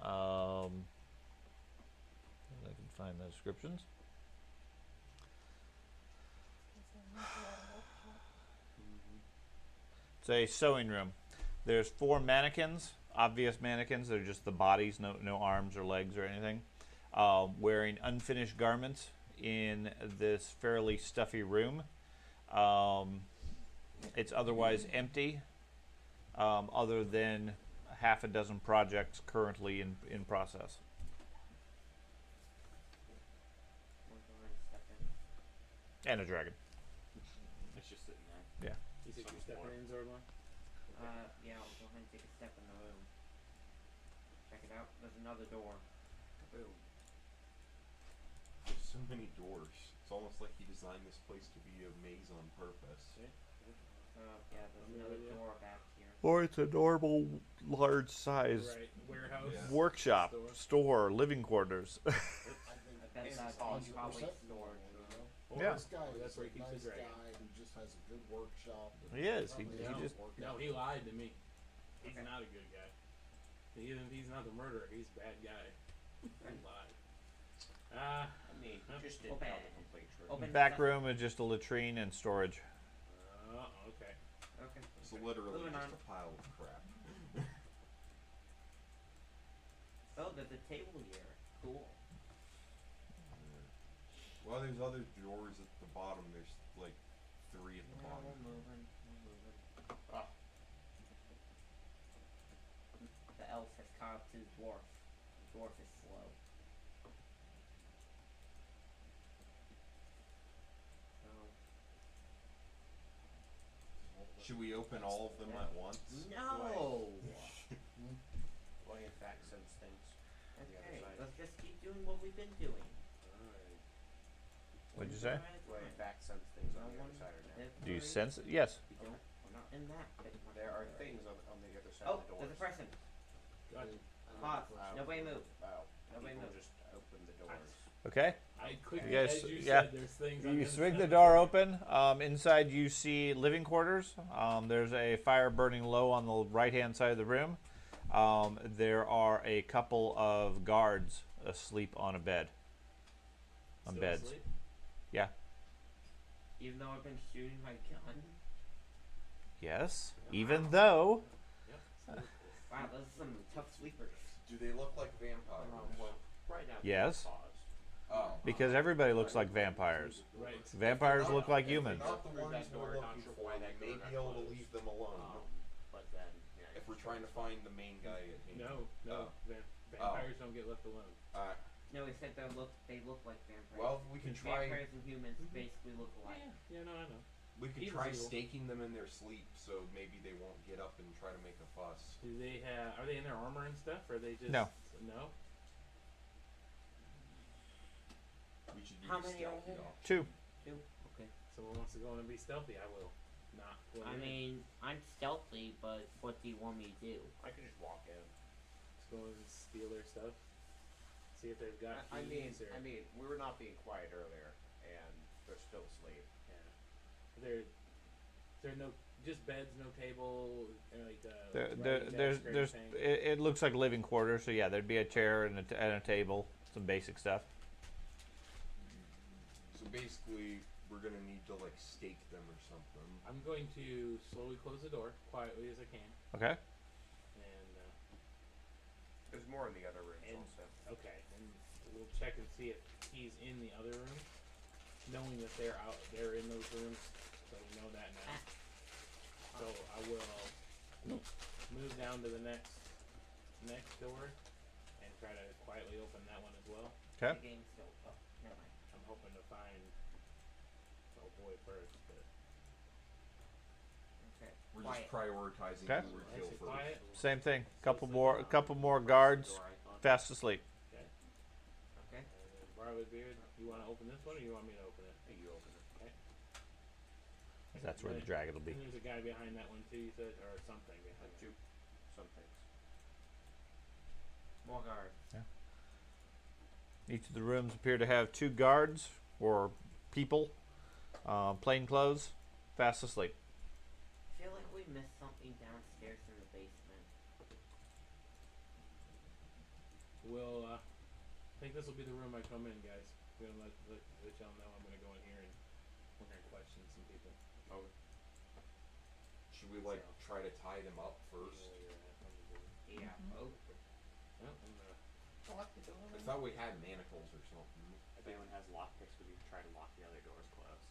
I can find the descriptions. It's a sewing room. There's 4 mannequins, obvious mannequins. They're just the bodies, no arms or legs or anything, wearing unfinished garments in this fairly stuffy room. It's otherwise empty, other than half a dozen projects currently in process. We'll go ahead and step in. And a dragon. It's just sitting there. Yeah. you think Some you're stepping more. in, Zordon? Yeah, I'll go ahead and take a step in the room. Check it out. There's another door. Boom. There's so many doors. It's almost like he designed this place to be a maze on purpose. Yeah. Yeah, there's another door back here. Or it's a normal, large size Right. Warehouse. Yeah. workshop, store, living quarters. I think I bet It's that's possible. probably perception storage level, room. you know? Or Yeah. This guy that's is where a he keeps the nice dragon. guy who just has a good workshop. and He is. probably He has just- a workout. No, he lied to me. He's Okay. not a good guy. He's not the murderer. He's a bad guy. He lied. I mean, Huh? you just didn't Open. tell the complete truth. Open. Back room is just a latrine and storage. Okay. Okay. It's literally Moving just on. a pile of crap. Oh, there's a table here. Cool. Well, there's other drawers at the bottom. There's like 3 at the Yeah, bottom. we're moving. Ah. The elf has caught up to the dwarf. The dwarf is slow. So, Should we open all of them at once? no! Well, in fact, sense things. on the other Okay, side. let's just keep doing what we've been doing. Alright. What'd you say? Well, in fact, sense things on the other side are now. Do you sense it? Yes. We don't. We're not in that bit. There are things on the other side Oh, of the there's doors. a person. Gotcha. Pause. Nobody move. Wow. Nobody People move. just open the doors. Okay. I quickly, You guys- as you yeah. said, there's things on You the other swing side the of door open. Inside, you see living quarters. There's a fire burning low on the right-hand side of the room. There are a couple of guards asleep on a bed. On Still beds. asleep? Yeah. Even though I've been shooting my gun. Yes. Even though. Yep. Still asleep. Wow, those are some tough sleepers. Do they look like vampires? Well, right now. Yes. Paused. Oh. Because everybody looks like vampires. Right. Vampires look like If they're humans. not the Through ones that we're door, not looking sure for, why we that may door be got able to closed. leave them alone. But then, yeah. If we're trying to find the main guy at hand. No, no. Oh. Vampires don't get left alone. No, he said they look like vampires. Well, we can try. Vampires and humans basically look alike. Yeah, no, I know. We could Evil's try evil. staking them in their sleep, so maybe they won't get up and try to make a fuss. Do they have? Are they in their armor and stuff, or are they just? No. No. We should do How the many are stealthy there? option. 2. Okay. Someone wants to go in and be stealthy. I will. Not. Let I in. mean, I'm stealthy, but what do you want me to do? I could just walk in. Let's go and steal their stuff. See if they've got I mean, keys or. we were not being quiet earlier, and they're still asleep. Yeah. There's no just beds, no table, like There's it looks like living quarters, so yeah, there'd be a chair and a table, some basic stuff. So basically, we're gonna need to like stake them or something. I'm going to slowly close the door quietly as I can, Okay. and There's more in the other rooms And- also. okay, and we'll check and see if he's in the other room. knowing that they're in those rooms, so we know that now. So I will move down to the next door and try to quietly open that one as well. Okay. The game's still up. Never mind. I'm hoping to find oh boy first, but Okay. We're Quiet. just prioritizing Okay. who would nice kill and first. quiet. Same thing. So Couple more guards, Door icon. fast asleep. Okay. Okay. And then Barley Beard, you want to open this one or you want me to open it? I think you open it. Okay. That's where the dragon will be. And there's a guy behind that one too, you said, or something behind it. Two. Some things. More guard. Each of the rooms appear to have 2 guards or people, plain clothes, fast asleep. I feel like we missed something downstairs in the basement. We'll, I think this will be the room I come in, guys. I'm gonna let y'all know I'm gonna go in here and we're gonna question some people. Okay. Should we like try to tie them up first? Yeah. Mhm. Oh. Well, I'm gonna Lock the door. I thought we had manacles or something. If anyone has lockpicks, we can try to lock the other doors closed.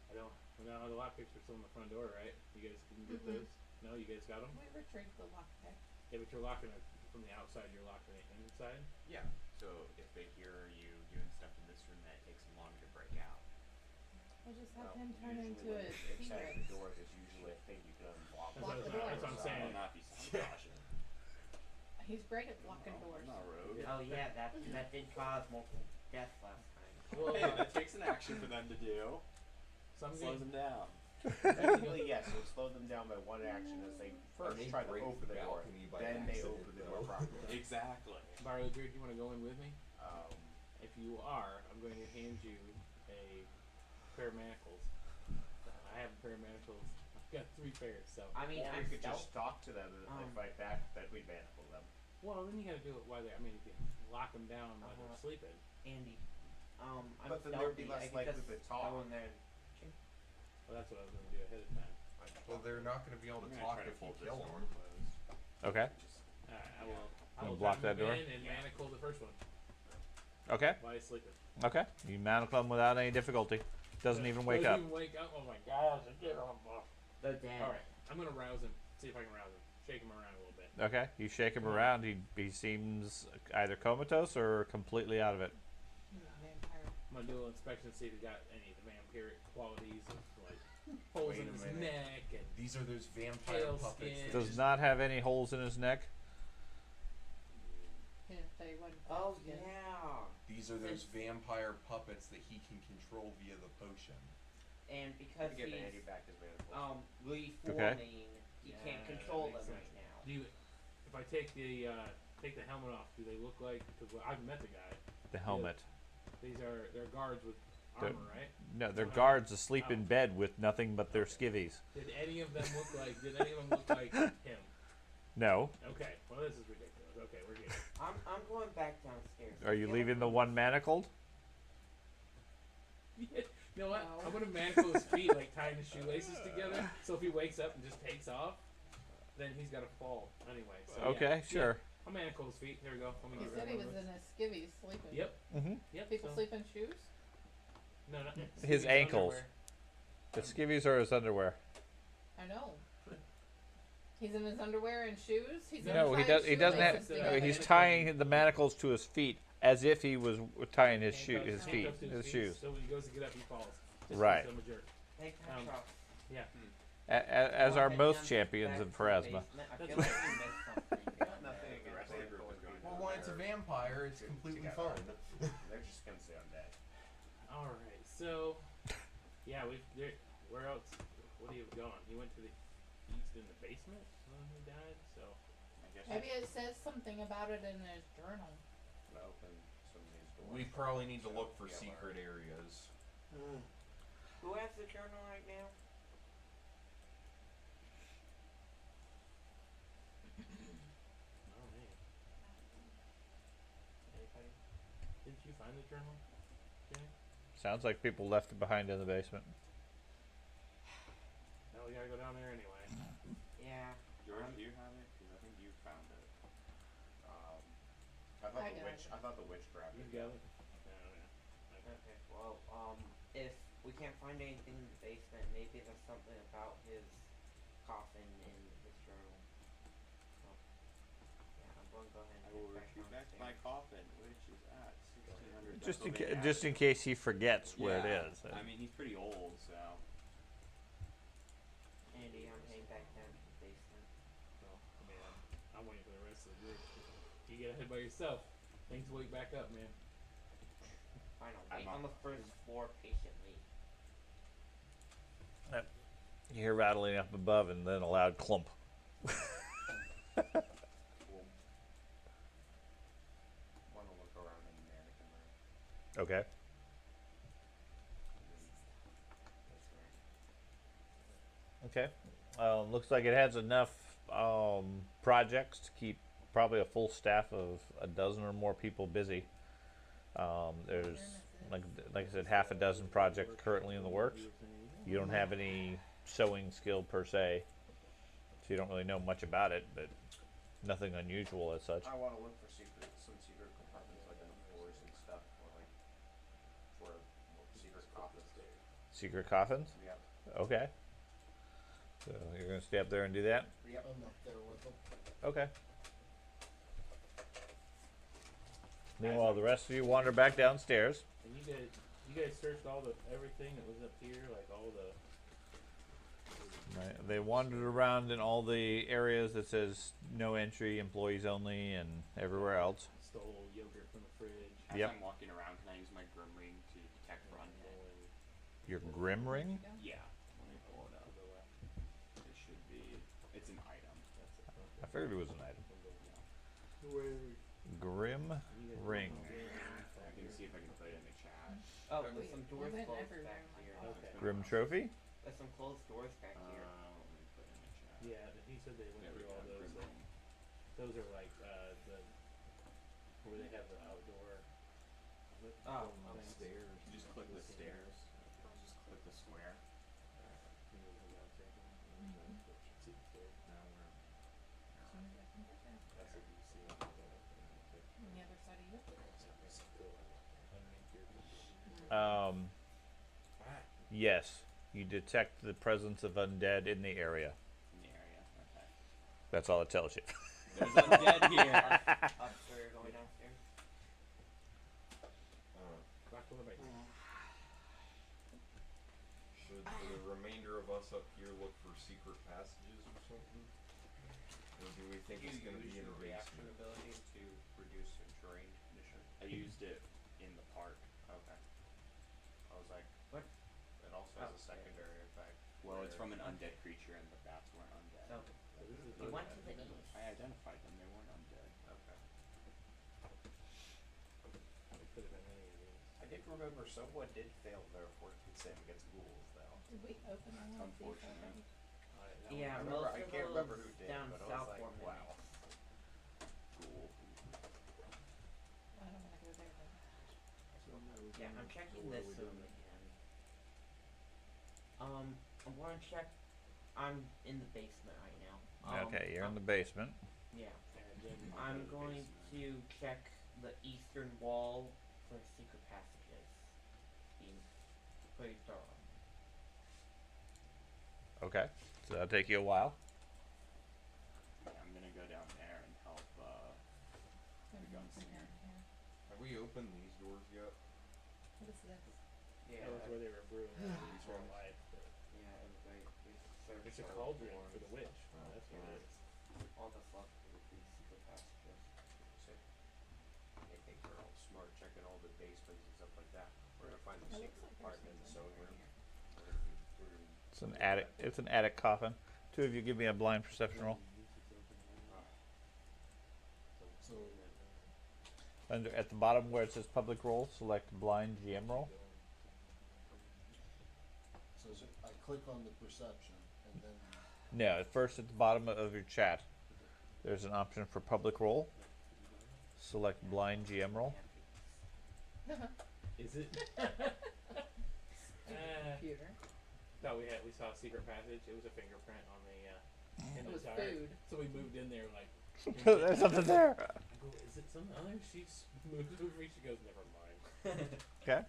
I don't. No, the lockpicks are still in the front door, right? You guys can get Mhm. those? No, you guys got them? We retrieved the lockpick. Yeah, but you're locking it from the outside. You're locking it inside. Yeah. So if they hear you doing stuff in this room, that it takes them longer to break out. We'll just have Well, him turn usually into when a it's inside the T-Rex. door, there's usually a thing you can unlock. That's Lock what the I was- door. that's what I'm saying. I will not be sabotaging. He's great at locking No, doors. I'm not rogue. Oh yeah, that did cause multiple deaths last time. Well, Hey, that takes an action for them to do. some Slows games. them down. Technically, yes, it slows them down by one action as they first they try to break open the the door, balcony by then they accident, open the though. door properly. Exactly. Barley Beard, you want to go in with me? Um, If you are, I'm going to hand you a pair of manacles. I have a pair of manacles. I've got 3 pairs, so. I mean, or I'm we could stealth. just talk to them and if they fight back, then we manacle them. Well, then you gotta do it while they're. I mean, you can lock them down while Uh-huh. they're sleeping. Andy. I'm But then there'd be stealthy. I less could likely just to talk. go in there. Well, that's what I was gonna do ahead of time. Well, they're not going to be able I'm to gonna talk try to if you hold this kill door them. closed. Okay. Just, Alright, I will. I Wanna will block try to that move door? in and manacle the first one Okay. while he's sleeping. Okay. You manacle him without any difficulty. Doesn't even wake up. Doesn't even wake up. Oh my gosh! Get on. The dead. All right, I'm gonna rouse him. See if I can rouse him. Shake him around a little bit. Okay. You shake him around. He seems either comatose or completely out of it. He's a vampire. I'm gonna do a little inspection, see if he got any of the vampiric qualities of like holes Wait in a his minute. neck and These are those vampire Pale puppets. skin. that Does just- not have any holes in his neck. He didn't say he wasn't Oh fast yet. yeah. These are those vampire puppets that he can control via the potion. And I'm because gonna give he's Andy back his manacles. reforming, he Yeah, can't control that them makes right now. do you, if I take the helmet off, do they look like? Because I've met the guy. The helmet. They're guards with They're- armor, right? No, they're guards asleep in bed with nothing but their skivvies. Did any of them look like? Did any of them look like him? No. Okay. Well, this is ridiculous. Okay, we're good. I'm going back downstairs. Are you leaving the one manacled? You know what? No. I'm gonna manacle his feet, like tying his shoelaces together. So if he wakes up and just takes off, then he's gotta fall anyway. So Okay, yeah. sure. I'll manacle his feet. Here we go. Let me He get said rid he of was this. in his skivvies sleeping. Yep. Mm-hmm. Yep. People so, sleep in shoes? No, no. His skivvies, ankles. underwear. The skivvies are his underwear. I know. He's in his underwear and shoes? He's No, he untying does. He doesn't have. shoelaces No, No, together. he's tying the manacles to his feet as if he was tying his Handcuffs- his feet, handcuffs to his feet, shoes. So when he goes to get up, he falls. Just Right. because I'm a jerk. Take my Um, truck. Yeah. As are Head most down champions back in to the Pharasma. basement. I That's feel like right. we missed something. Got nothing against Right. manacles going Well, down when it's a there vampire, it's completely together. fine. They're just gonna stay undead. All right. So, yeah, where else? What do you have gone? He went to the east in the basement when he died. So I guess Maybe it says something about it in his journal. I'm gonna open some of these doors. We probably need to look for Yeah, secret areas. Who has the journal right now? oh man. Anybody? Didn't you find the journal, Jenny? Sounds like people left it behind in the basement. No, we gotta go down there anyway. Yeah. George, do you have it? Because I think you found it. I I got thought the witch grabbed You it. got it? No, yeah. Okay. Well, Well, if we can't find anything in the basement, maybe there's something about his coffin in his journal. So, yeah, I'm going to go ahead I and will head back retrieve back downstairs. my coffin, which is at 1600. Just in case he forgets where it is. I mean, he's pretty old, so. Andy, I'm heading back down to the basement. Well, I mean, I'm waiting for the rest of the group. You get ahead by yourself. Things wake back up, man. Fine, I'll I'm wait up. on the first floor patiently. You hear rattling up above, and then a loud clump. Cool. Wanna look around in the mannequin room. Okay. Okay. Looks like it has enough projects to keep probably a full staff of a dozen or more people busy. There's like I said, half a dozen projects currently in the works. You don't have any sewing skill per se, so you don't really know much about it, but nothing unusual as such. I wanna look for some secret compartments like on the floors and stuff, or like for secret coffins. Secret coffins? Yep. Okay. So you're gonna stay up there and do that? Yep. I'm up there with them. Okay. Meanwhile, the rest of you wander back downstairs. And you guys searched all the everything that was up here, like all the. Right. They wandered around in all the areas that says no entry, employees only, and everywhere else. Stole yogurt from the fridge. As Yep. I'm walking around, can I use my grim ring to detect for undead? Your grim ring? Yeah. Let me pull it up. To the left. It should be. It's an item. That's it. I figured it was an item. Where? Grim ring. I can see if I can put it in the chat. Oh, Wait, there's some doors we've been closed everywhere back in my here. car. Okay. Grim trophy? There's some closed doors back here. Let me put it in the chat. Yeah, he said they went There we through go. all those. Grim ring. Those are like the where they have the outdoor. Oh, the okay. stairs. You just click the stairs. I'll just Click the square. You know, the downstairs one. See the stairs. As soon as I can get there. That's what you see. On the other side of you. Underneath your. Yes. You detect the presence of undead in the area. In the area. Okay. That's all it tells you. There's undead here. Up, so you're going downstairs? Rock the bike. Should the remainder of us up here look for secret passages or something? Or do we think it's gonna be in a reaction basement? ability to reduce a terrain condition. I used it in the park. Okay. I was like, What? it also has a secondary effect. Well, it's where- from an undead creature, and the bats weren't undead. So, This is we the- went to the east. I identified them. They weren't undead. Okay. It could have been any of these. I did remember someone did fail their fortitude save against ghouls though. Did we open all of these Unfortunate. already? That Yeah, one- most I of can't remember those who did, down but I was south like, were wow. mimics. Cool. I don't wanna go there then. Yeah, I'm checking So what are this we room doing again. I want to check. I'm in the basement right now. Okay, you're in the basement. Yeah. And then I'm the going basement. to check the eastern wall for secret passages. Being pretty thorough. Okay. So that'll take you a while. Yeah, I'm gonna go down there and help. There's gun nothing singer. down here. Have we opened these doors yet? What is this? Yeah. that was where they were brewing these for life. But Yeah, it was like it's a cauldron for the witch. That's what it is. all that's left of these secret passages. They think they're all smart, checking all the basements and stuff like that. We're gonna find the It looks secret like there's compartment in the something sewing room. here. We're gonna It's an attic. It's an attic coffin. Two of you give me a blind perception roll. So, Under at the bottom where it says public roll, select blind GM roll. so I click on the perception and then No, at first at the bottom of your chat, there's an option for public roll. Select blind GM roll. Is it? Computer. Thought we saw a secret passage. It was a fingerprint on the in It the was tire. food. So we moved in there like. There's something there. I go, is it some other? She moved over. She goes, never mind. Okay.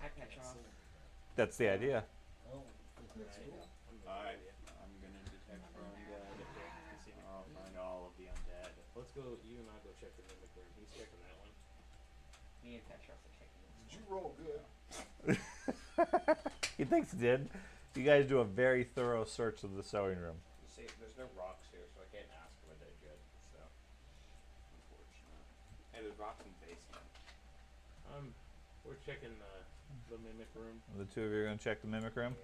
Hi, Petrov. That's the idea. I don't think that's Right. cool. I'm gonna detect for undead. See, I'll find all of the undead. let's go. You and I go check the mimic room. He's checking that one. Me and Petrov are checking Did this you one. roll good? He thinks he did. You guys do a very thorough search of the sewing room. You see, there's no rocks here, so I can't ask if I did good. So, unfortunate. Hey, there's rocks in the basement. We're checking the mimic room. The two of you are going to check the mimic room?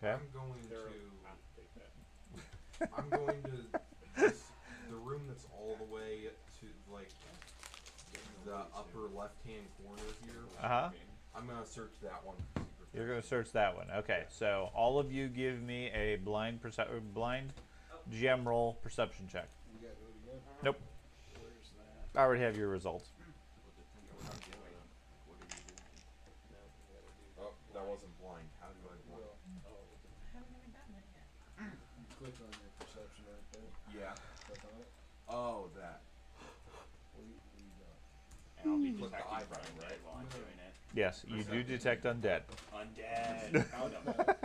Yeah. Okay. I'm going They're, to. I'll take that. I'm going to the room that's all the way to like the upper left-hand corner here. Uh-huh. I'm gonna search that one. You're going to search that one. Okay. So all of you give me a blind general perception check. You got to do it again? Nope. Where's that? I already have your results. What are you doing? No, we gotta do. Oh, that wasn't blind. How do I blind? Well, I haven't even gotten it yet. you click on your perception right there. Yeah. Click on it. Oh, that. What do you got? And I'll be Click the detecting eye for button, undead right? while I'm doing it. Yes, you do detect undead. Undead! Found them.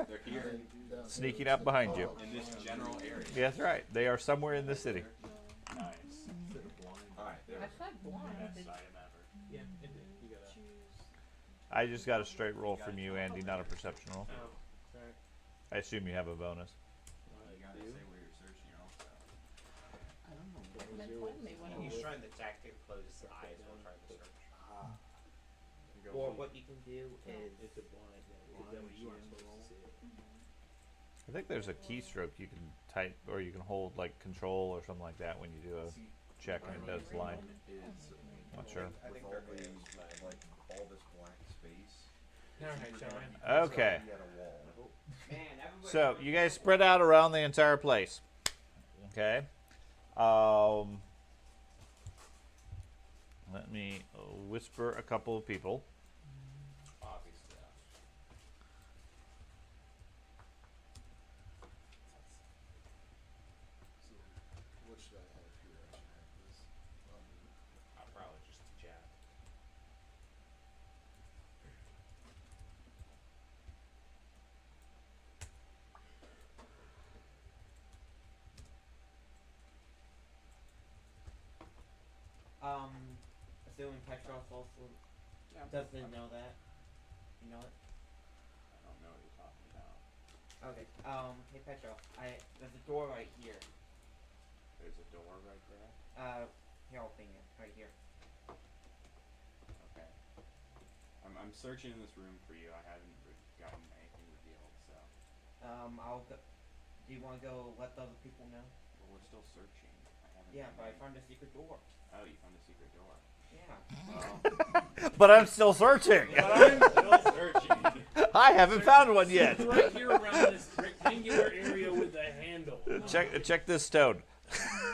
They're here. Down here. Sneaking up behind you. In this general area. Yeah, that's right. They are somewhere in the city. Nice. Alright, there. I said blind. Best item ever. Yeah, it did. You gotta. Choose. I just got a straight roll from you, Andy, not a perception roll. Oh, sorry. I assume you have a bonus. You gotta say where you're searching also. I don't know. They told me when He's it was. trying to tactically close his eyes while trying to search. Or what you can do is It's a blind. Yeah, is that what you are supposed to see? I think there's a keystroke you can type, or you can hold like control or something like that when you do a See, check and it does blind. is Not sure. I think with all they're these, good. like all this black space. Alright, shall I? Okay. He had a wall. man. Everybody So you guys spread out around the entire place. Okay. Let me whisper a couple of people. Obviously. So, what should I have here? I should have this. I'll probably just chat. Assuming Petrov also Yeah, doesn't know that. You know it? I don't know what you're talking about. Okay. Hey Petrov, there's a door right here. There's a door right there. Here I'll ping it right here. Okay. I'm searching in this room for you. I haven't gotten anything revealed, so. I'll go. Do you want to go let the other people know? But we're still searching. I haven't. Yeah, but I found. found a secret door. Oh, you found a secret door. Yeah. Well, But I'm still searching. but I'm still searching. I haven't found one yet. Right here around this rectangular area with the handle. Check this stone.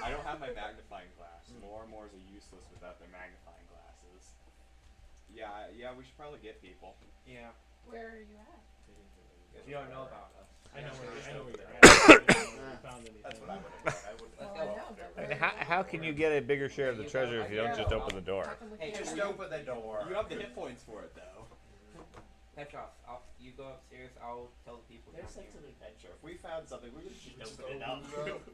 I don't have my magnifying glass. More and more are useless without their magnifying glasses. Yeah, we should probably get people. Yeah. Where are you at? You don't know about us. I know where you're at. I don't found anything. That's what I would have done. I would Let's Well, go. I know, but And where how, are you how at? can you get a bigger share of the treasure if you don't just open the door? How come we Hey, can't just read? open the door. You have the hit points for it, though. Petrov, you go upstairs. I'll tell the people There's down such here. an adventure. If we found something, we would just Just open it open up. it up.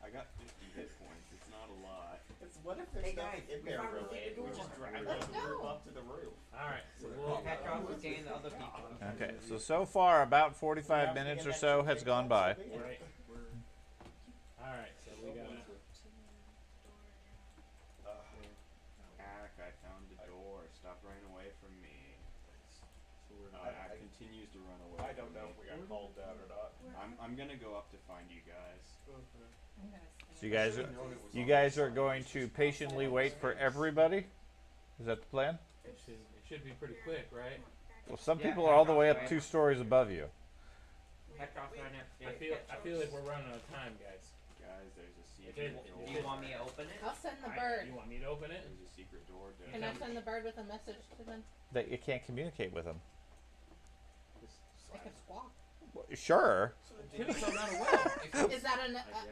I got 50 hit points. It's not a lot. It's what if there's Hey, nothing guys, in we there found a really? secret We door. just drag Let's the roof go. up to the roof. Alright, so we'll. Petrov is getting the other people. Okay, so far about 45 minutes or so has gone by. Right. Alright, so we gotta. Ack, I found the door. Stop running away from me. Ack continues to run away. I don't know if we got called down or not. I'm gonna go up to find you guys. I'm gonna So you guys are going to patiently wait for everybody? Is that the plan? It should be pretty quick, right? Well, some Yeah, people are all the way up right. 2 stories above you. Petrov's running upstairs. I feel like we're running out of time, guys. Guys, there's a If secret it- door. Do you want me to open it? I'll send the Alright, bird. you want me to open it? There's a secret door down Can I send the bird with a message to them? That you can't communicate with them. I can squawk. Sure. So the Could have come out a well. Is that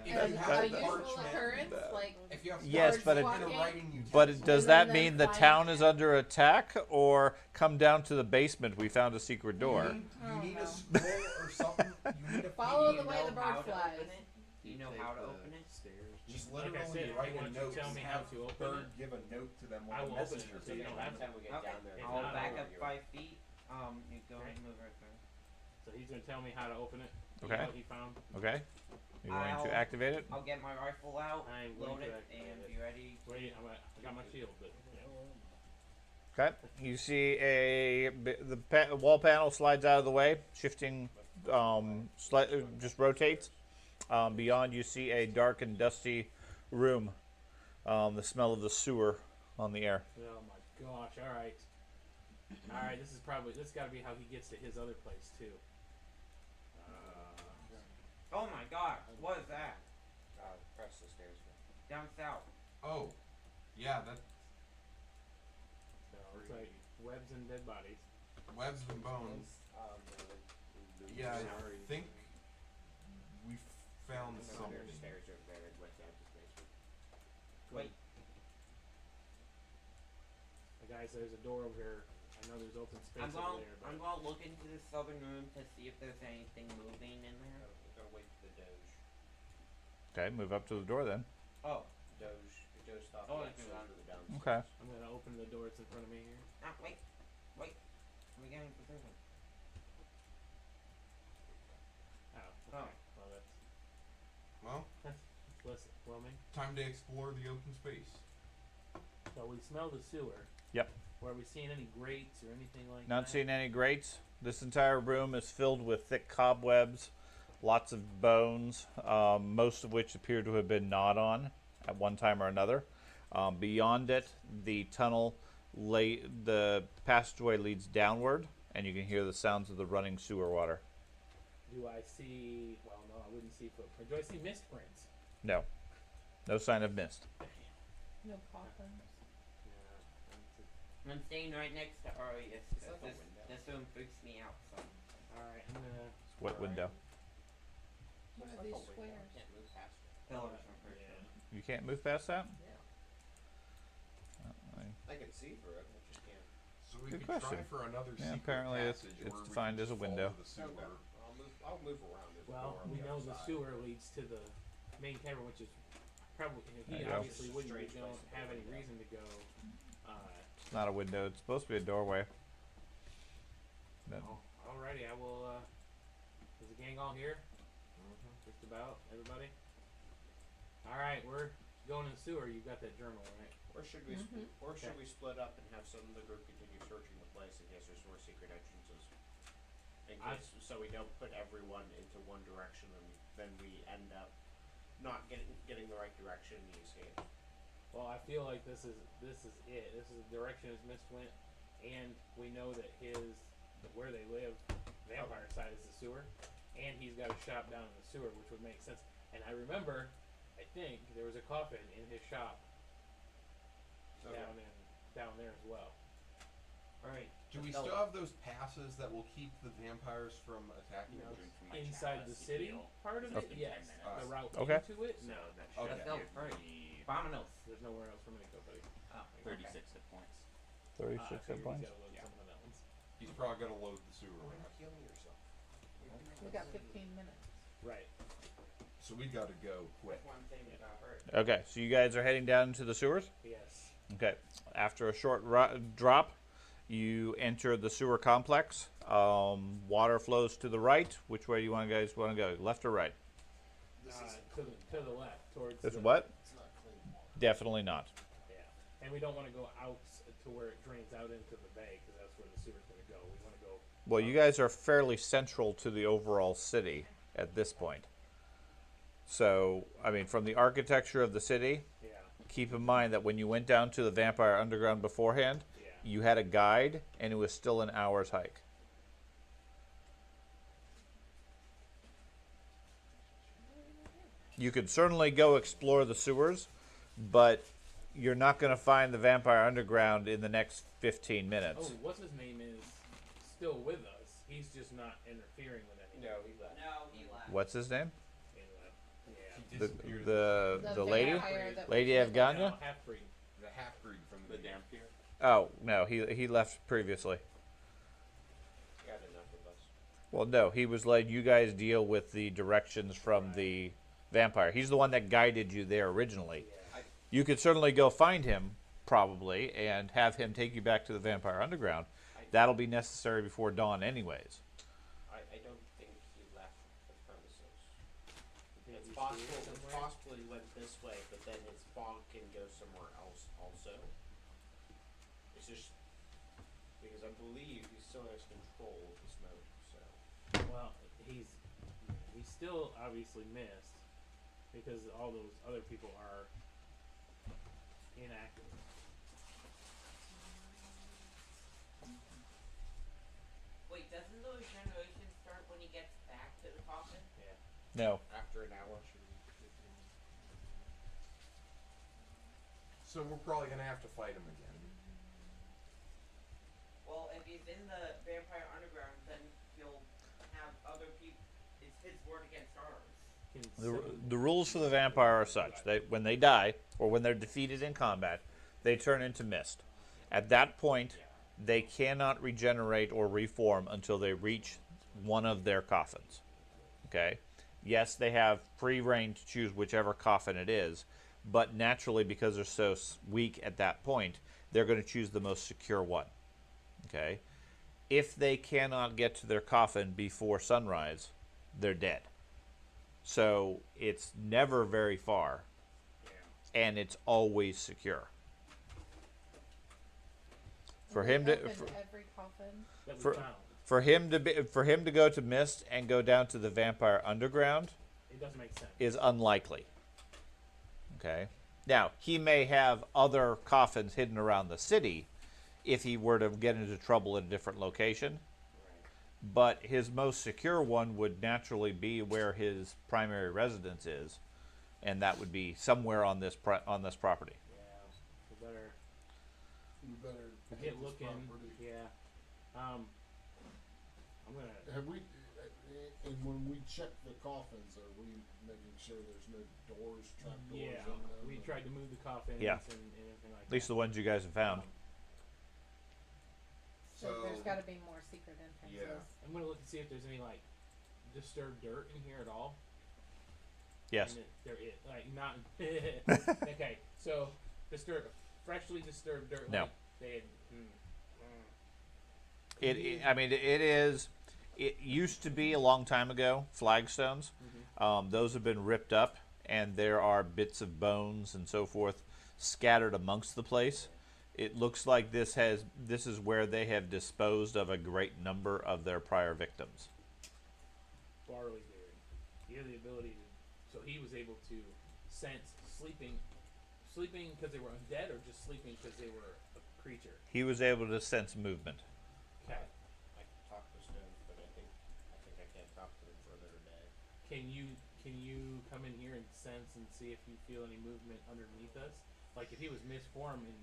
If you have a the usual parchment, occurrence? Like, If you have Yes, parchment but and it- a writing utensil. But does And that then mean the find- town is under attack, or come down to the basement? We found a secret door. You need no. a scroll or something. You need a Follow page. the way the bird how to flies. open it? Do you know how to open it? Stairs. Just Like I literally said, write why a don't you note. tell me how have to open Bird it? give a note to them I on will the open it, messenger. so you don't have to. Time we get Okay, down there. It's I'll not back over up here. 5 feet. You go Okay. and move right there. So he's gonna tell me how to open it. Okay. What he found. Okay. You're going I'll- to activate it. I'll get my rifle out, I'm going load to it, activate and it. be ready. Wait, I got my shield, but yeah. Okay. You see the wall panel slides out of the way, shifting, just rotates. Beyond, you see a dark and dusty room. The smell of the sewer on the air. Oh my gosh! All right. This got to be how he gets to his other place too. Oh my god, what is that? Press the stairs. Down south. Oh, yeah, that So it's like webs and dead bodies. webs and bones. Yeah, I think we found something. Stairs over there. It went down to the basement. Wait. Guys, there's a door over here. I know there's open space I'm over gonna, there, but I'm gonna look into the southern room to see if there's anything moving in there. Gotta wait for the Doge. Okay, move up to the door then. Oh, Doge stopped Oh, the it's exit on. to the downstairs. Okay. I'm gonna open the door that's in front of me here. wait. We're getting position. Oh. Oh. Okay. Well, that's Well, less plumbing. time to explore the open space. So we smell the sewer. Yep. Are we seeing any grates or anything like that? Not seeing any grates. This entire room is filled with thick cobwebs, lots of bones, most of which appear to have been gnawed on at one time or another. Beyond it, the the passageway leads downward, and you can hear the sounds of the running sewer water. Do I see? Well, no, I wouldn't see footprints. Do I see mist prints? No. No sign of mist. no coffins. Yeah. I'm staying right next to Arius. Is that the This, window? this room freaks me out some. All right, I'm gonna. What window? What Looks are like these a window. squares? Can't move past it. Pillars, I'm pretty Yeah. sure. You can't move past that? I can see through it. I just can't. So we Good could question. try for another Yeah, secret apparently it's passage it's where we defined can as a just fall window. to the sewer. I'll move around. There's a Well, door on we the know other the side. sewer leads to the main cavern, which is probably There he you go. obviously wouldn't be Strange going place to have go, any yeah. reason to go. It's not a window. It's supposed to be a doorway. But Alrighty, I will. Is the gang all here? Mm-hmm. Just about everybody. All right, we're going in the sewer. You've got that journal, right? Or should we? Mhm. Or should Okay. we split up and have some of the group continue searching the place in case there's more secret entrances? In I- case, so we don't put everyone into one direction and then we end up not getting the right direction and the escape. Well, I feel like this is it. This is the direction his mist went, and we know that where they live, vampire side is the sewer, and he's got a shop down in the sewer, which would make sense. And I remember, I think there was a coffin in his shop Okay. down there as well. Alright. Do we let's still go. have those passes that will keep the vampires from attacking No. us? Inside the city part of it, Okay. yes. The route Okay. into it, no. Okay. Let's go. Hurry. Vominos. There's nowhere else for me to go, buddy. Oh, 36 hit points. 36 I hit figured points. he's gotta load some of the mountains. He's probably gonna load the sewer. Why Right? not healing yourself? We got 15 minutes. Right. So we gotta go quick. That's one thing that got hurt. Okay, so you guys are heading down into the sewers? Yes. Okay. After a short drop, you enter the sewer complex. Water flows to the right. Which way do you guys want to go? Left or right? This is To the left, towards It's the, what? it's not clean water. Definitely not. Yeah, and we don't want to go out to where it drains out into the bay, because that's where the sewer's going to go. We want to go. Well, you guys are fairly central to the overall city at this point. So, I mean, from the architecture of the city, Yeah, keep in mind that when you went down to the Vampire Underground beforehand, yeah. you had a guide, and it was still an hour's hike. You could certainly go explore the sewers, but you're not going to find the Vampire Underground in the next 15 minutes. Oh, what's his name is still with us. He's just not interfering with anything. No, he left. No, he left. what's his name? Yeah. He The disappeared. the lady, vampire that Lady was with Evganya. No, half breed. The half breed from The the Dampier? Oh no, he left previously. Got enough of us. Well, no, he was letting you guys deal with the directions from the vampire. He's the one that guided you there originally. Yeah. You could certainly go find him, probably, and have him take you back to the Vampire Underground. That'll be necessary before dawn, anyways. I don't think he left the premises. Think It's he's possible. here It's somewhere? possible he went this way, but then his fog can go somewhere else also. It's just because I believe he still has control of the smoke. So Well, he's still obviously missed because all those other people are inactive. Wait, doesn't the regeneration start when he gets back to the coffin? Yeah. No. after an hour, So we're probably gonna have to fight him again. Well, if he's in the Vampire Underground, then he'll have other people. It's his word against ours. Can The some- rules for the vampire are such that when they die or when they're defeated in combat, they turn into mist. At that point, they cannot regenerate or reform until they reach one of their coffins. Okay? Yes, they have free reign to choose whichever coffin it is, but naturally, because they're so weak at that point, they're going to choose the most secure one. Okay? If they cannot get to their coffin before sunrise, they're dead. So it's never very far, and it's always secure. For him to Opened every coffin. that we for- found. for him to go to Mist and go down to the Vampire Underground It doesn't make sense. is unlikely. Okay. Now, he may have other coffins hidden around the city if he were to get into trouble in a different location, but his most secure one would naturally be where his primary residence is, and that would be somewhere on this property. Yeah. We better We better get hit this looking. property. Yeah. I'm gonna. Have we, and when we check the coffins, are we making sure there's no doors, trap doors Yeah. in them? We tried to move the coffins Yeah. and everything like At least the that. ones you guys have found. So there's So- got to be more secret entrances. Yeah. I'm gonna look and see if there's any like disturbed dirt in here at all. Yes. And there is like not. Okay, so freshly disturbed dirt. No. Like they had. I mean, it is. It used to be a long time ago flagstones. Those have been ripped up, and there are bits of bones and so forth scattered amongst the place. It looks like this is where they have disposed of a great number of their prior victims. Barley berry. He had the ability to. So he was able to sense sleeping because they were undead, or just sleeping because they were a creature. He was able to sense movement. Okay. I can talk to stones, but I think I can't talk to them further today. Can you come in here and sense and see if you feel any movement underneath us? Like if he was misformed and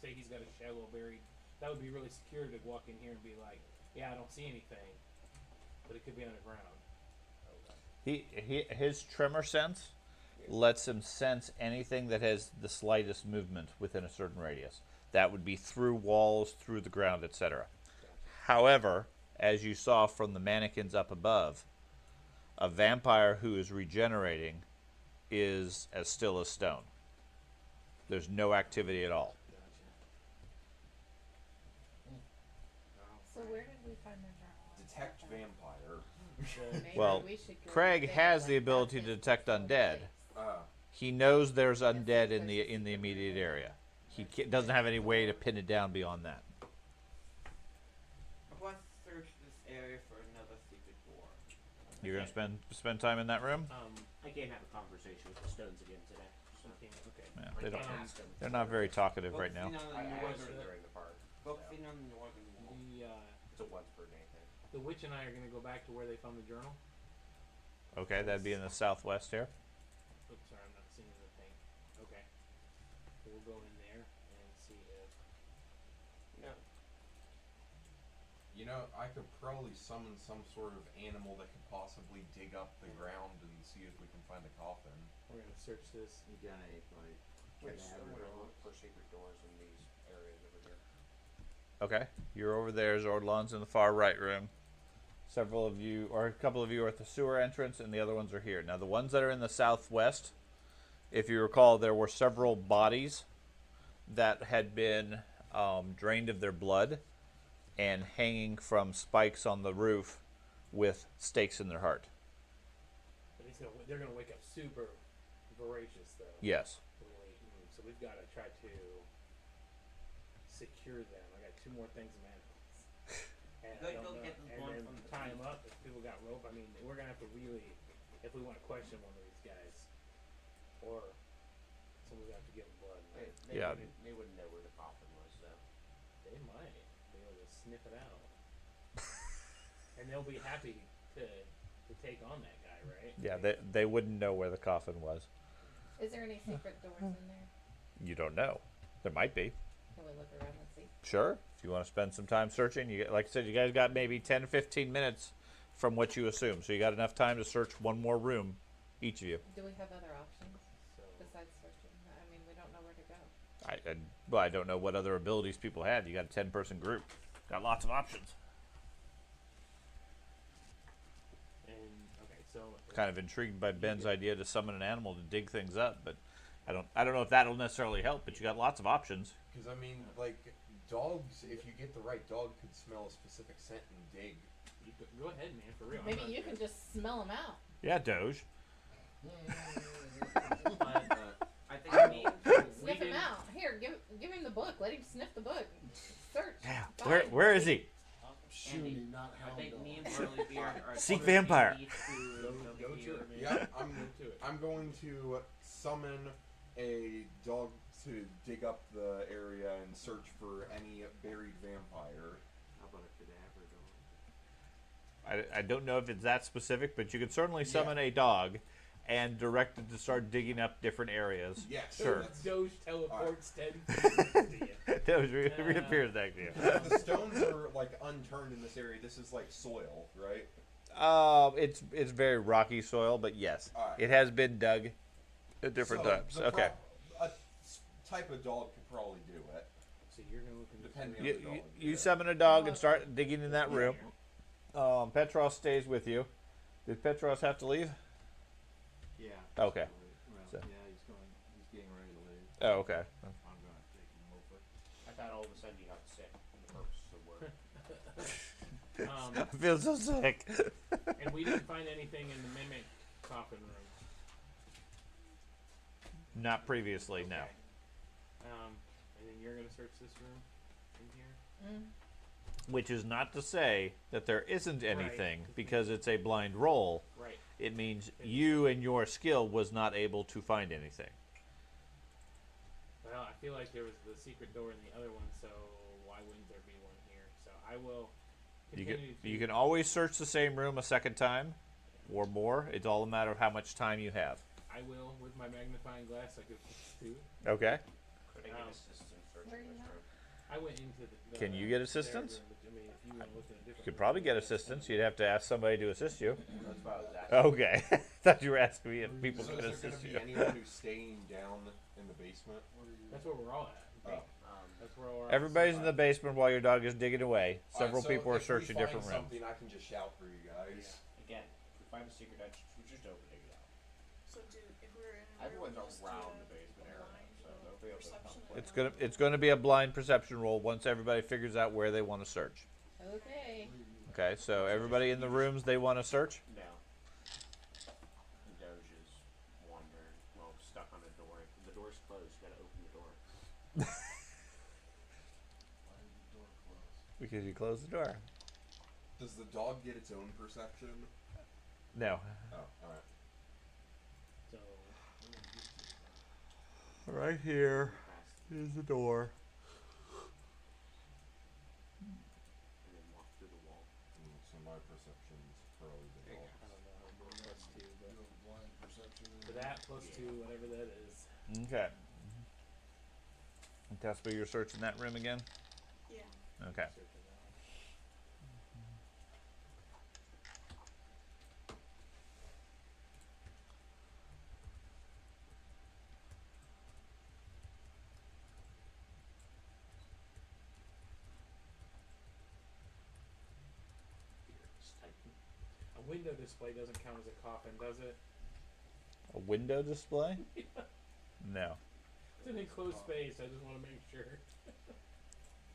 say he's got a shallow buried, that would be really secure to walk in here and be like, yeah, I don't see anything, but it could be underground. His tremor sense lets him sense anything that has the slightest movement within a certain radius. That would be through walls, through the ground, etc. However, as you saw from the mannequins up above, a vampire who is regenerating is as still as stone. There's no activity at all. So where did we find the journal? Detect vampire. Maybe Well, we should go Craig there, has like, the ability that's to his detect personal undead. place. He knows there's undead in the immediate area. He doesn't have any way to pin it down beyond that. Let's search this area for another secret door. You're gonna spend time in that room. I can't have a conversation with the stones again today. So. Okay. Yeah, I they don't. can't ask them. They're not very talkative right now. Focusing on I the asked northern, them during the part. focusing on the northern wall. It's a once per day thing. The witch and I are gonna go back to where they found the journal. Okay, that'd be in the southwest here. Oops, sorry, I'm not seeing the thing. Okay. We'll go in there and see if. No. You know, I could probably summon some sort of animal that could possibly dig up the ground and see if we can find a coffin. We're gonna search this. Which I'm gonna look for secret doors in these areas over here. Okay, you're over there. Zordlon's in the far right room. Several of you, or a couple of you, are at the sewer entrance, and the other ones are here. Now, the ones that are in the southwest, if you recall, there were several bodies that had been drained of their blood and hanging from spikes on the roof with stakes in their heart. But they're gonna wake up super voracious though. Yes. So we've got to try to secure them. I got 2 more things of manacles. And Go- I don't go know. get the And one then from the tie them police. up. If people got rope, I mean, we're gonna have to really, if we want to question one of these guys, or someone's gonna have to give them blood. Right? Yeah. They wouldn't know where the coffin was, though. They might be able to sniff it out, and they'll be happy to take on that guy, right? Yeah, they wouldn't know where the coffin was. Is there any secret doors in there? You don't know. There might be. Can we look around and see? Sure. If you want to spend some time searching, like I said, you guys got maybe 10 to 15 minutes from what you assume. So you got enough time to search one more room, each of you. Do we have other options So besides searching? I mean, we don't know where to go. Well, I don't know what other abilities people had. You got a 10-person group. Got lots of options. and okay, so Kind of intrigued by Ben's idea to summon an animal to dig things up, but I don't know if that'll necessarily help. But you got lots of options. Because I mean, like dogs, if you get the right dog, could smell a specific scent and dig. you go ahead, man, for real. I'm Maybe not you gonna- can just smell them out. Yeah, Doge. But I think me and We Sniff him didn't- out. Here, give him the book. Let him sniff the book. Search. Yeah. Find. Where is he? Shooty, not I hound think dog. me and Burley Beard are Seek two vampire. keys to Go over to here. it, man. Yeah, Go to it. I'm going to summon a dog to dig up the area and search for any buried vampire. How about a cadaver dog? I don't know if it's that specific, but you could certainly summon a dog and direct it to start digging up different areas. Yes, Sure. that's- Doge teleports 10 feet to you. Doge reappears next to you. The stones are like unturned in this area. This is like soil, right? It's very rocky soil, but yes, Alright. it has been dug at different So times. the Okay. a type of dog could probably do it, So you're gonna look in the depending on You, the dog. you yeah. summon a dog and start digging in that room. Petros stays with you. Did Petros have to leave? Yeah. Okay. Well, So- yeah, he's getting ready to leave. Oh, okay. I'm gonna take him over. I thought all of a sudden you got sick for the purpose of work. I feel so sick. And we didn't find anything in the mimic coffin room. Not previously, no. Okay. And then you're gonna search this room in here. Which is not to say that there isn't anything, because it's a blind roll. Right. It means you and your skill was not able to find anything. Well, I feel like there was the secret door in the other one, so why wouldn't there be one here? So I will You continue can, you can always search the same room a second time or more. It's all a matter of how much time you have. I will, with my magnifying glass, I could do. Okay. Could I get Um, assistance searching where you this at? room? I went into the Can you get third assistance? room, but, I mean, if you want to look in a different You could room, probably get that's assistance. fine. You'd have to ask somebody to assist you. That's what I was asking. Okay. Thought you were asking me if people So could is there assist going you. to be anyone who's staying down in the basement? What are you- That's where we're all at. Oh. That's where we're all Everybody's in the basement while your dog is digging away. Alright, Several so people are if we searching find different rooms. something, I can just shout for you guys. Again, if we find a secret entrance, we just open it out. So if we're in a Everyone's room, just do around a the basement area, blind so or they'll be able to perception come. or It's gonna be a blind perception roll once everybody figures out where they want to search. Okay. Okay, so everybody in the rooms they want to search. No. And Doge is wandering, well, stuck on a door. The door's closed. You gotta open the door. Why is the door closed? Because you close the door. Does the dog get its own perception? No. Oh, alright. So I'm gonna get to the door. Right here Past, is the door. and then walk through the wall. So my perception's probably the There you dog. I don't know how to do plus two, You but have a blind perception in for there? that plus two, whatever that is. Okay. And Tasper, you're searching that room again. Yeah. Okay. Searching that one. window display doesn't count as a coffin, does it? A window display? No. It's an enclosed space. I just want to make sure.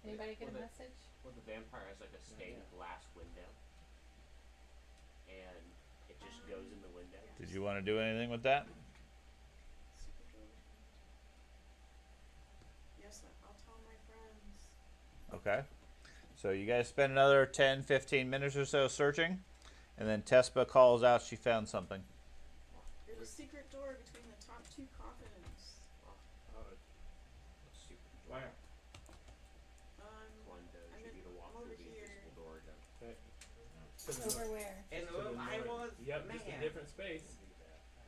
Anybody get a Well, message? Well, the vampire has like a stained glass window, and it just goes in the window. Did you want to do anything with that? Secret door. Yes, I'll tell my friends. Okay. So you guys spend another 10, 15 minutes or so searching, and then Tespa calls out she found something. There's a secret door between the top two coffins. Super. Where? Glenda, I'm you in- need to walk I'm through over the here. invisible door again. Okay. Over where? In the room I was. Yep, man. just a different space.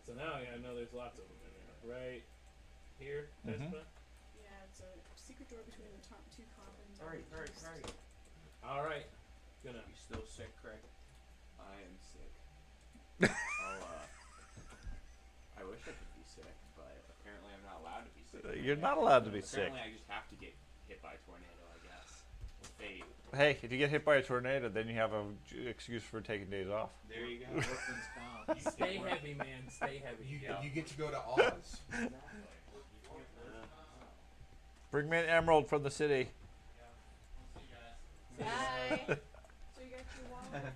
So now I know there's lots of them in there. Right here, Mhm. Vespa. Yeah, it's a secret door between the top two coffins. on Hurry, the hurry, east. hurry. All right. Gonna. You still sick, Craig? I am sick. I wish I could be sick, but apparently I'm not allowed to be sick. You're not allowed to be sick. Apparently I just have to get hit by a tornado, I guess. Fate. Hey, if you get hit by a tornado, then you have an excuse for taking days off. There you go. Workman's comp. Stay heavy, man. Stay heavy. You get to go to Oz. Bring me an emerald from the city. Bye. So you got your wallet in there?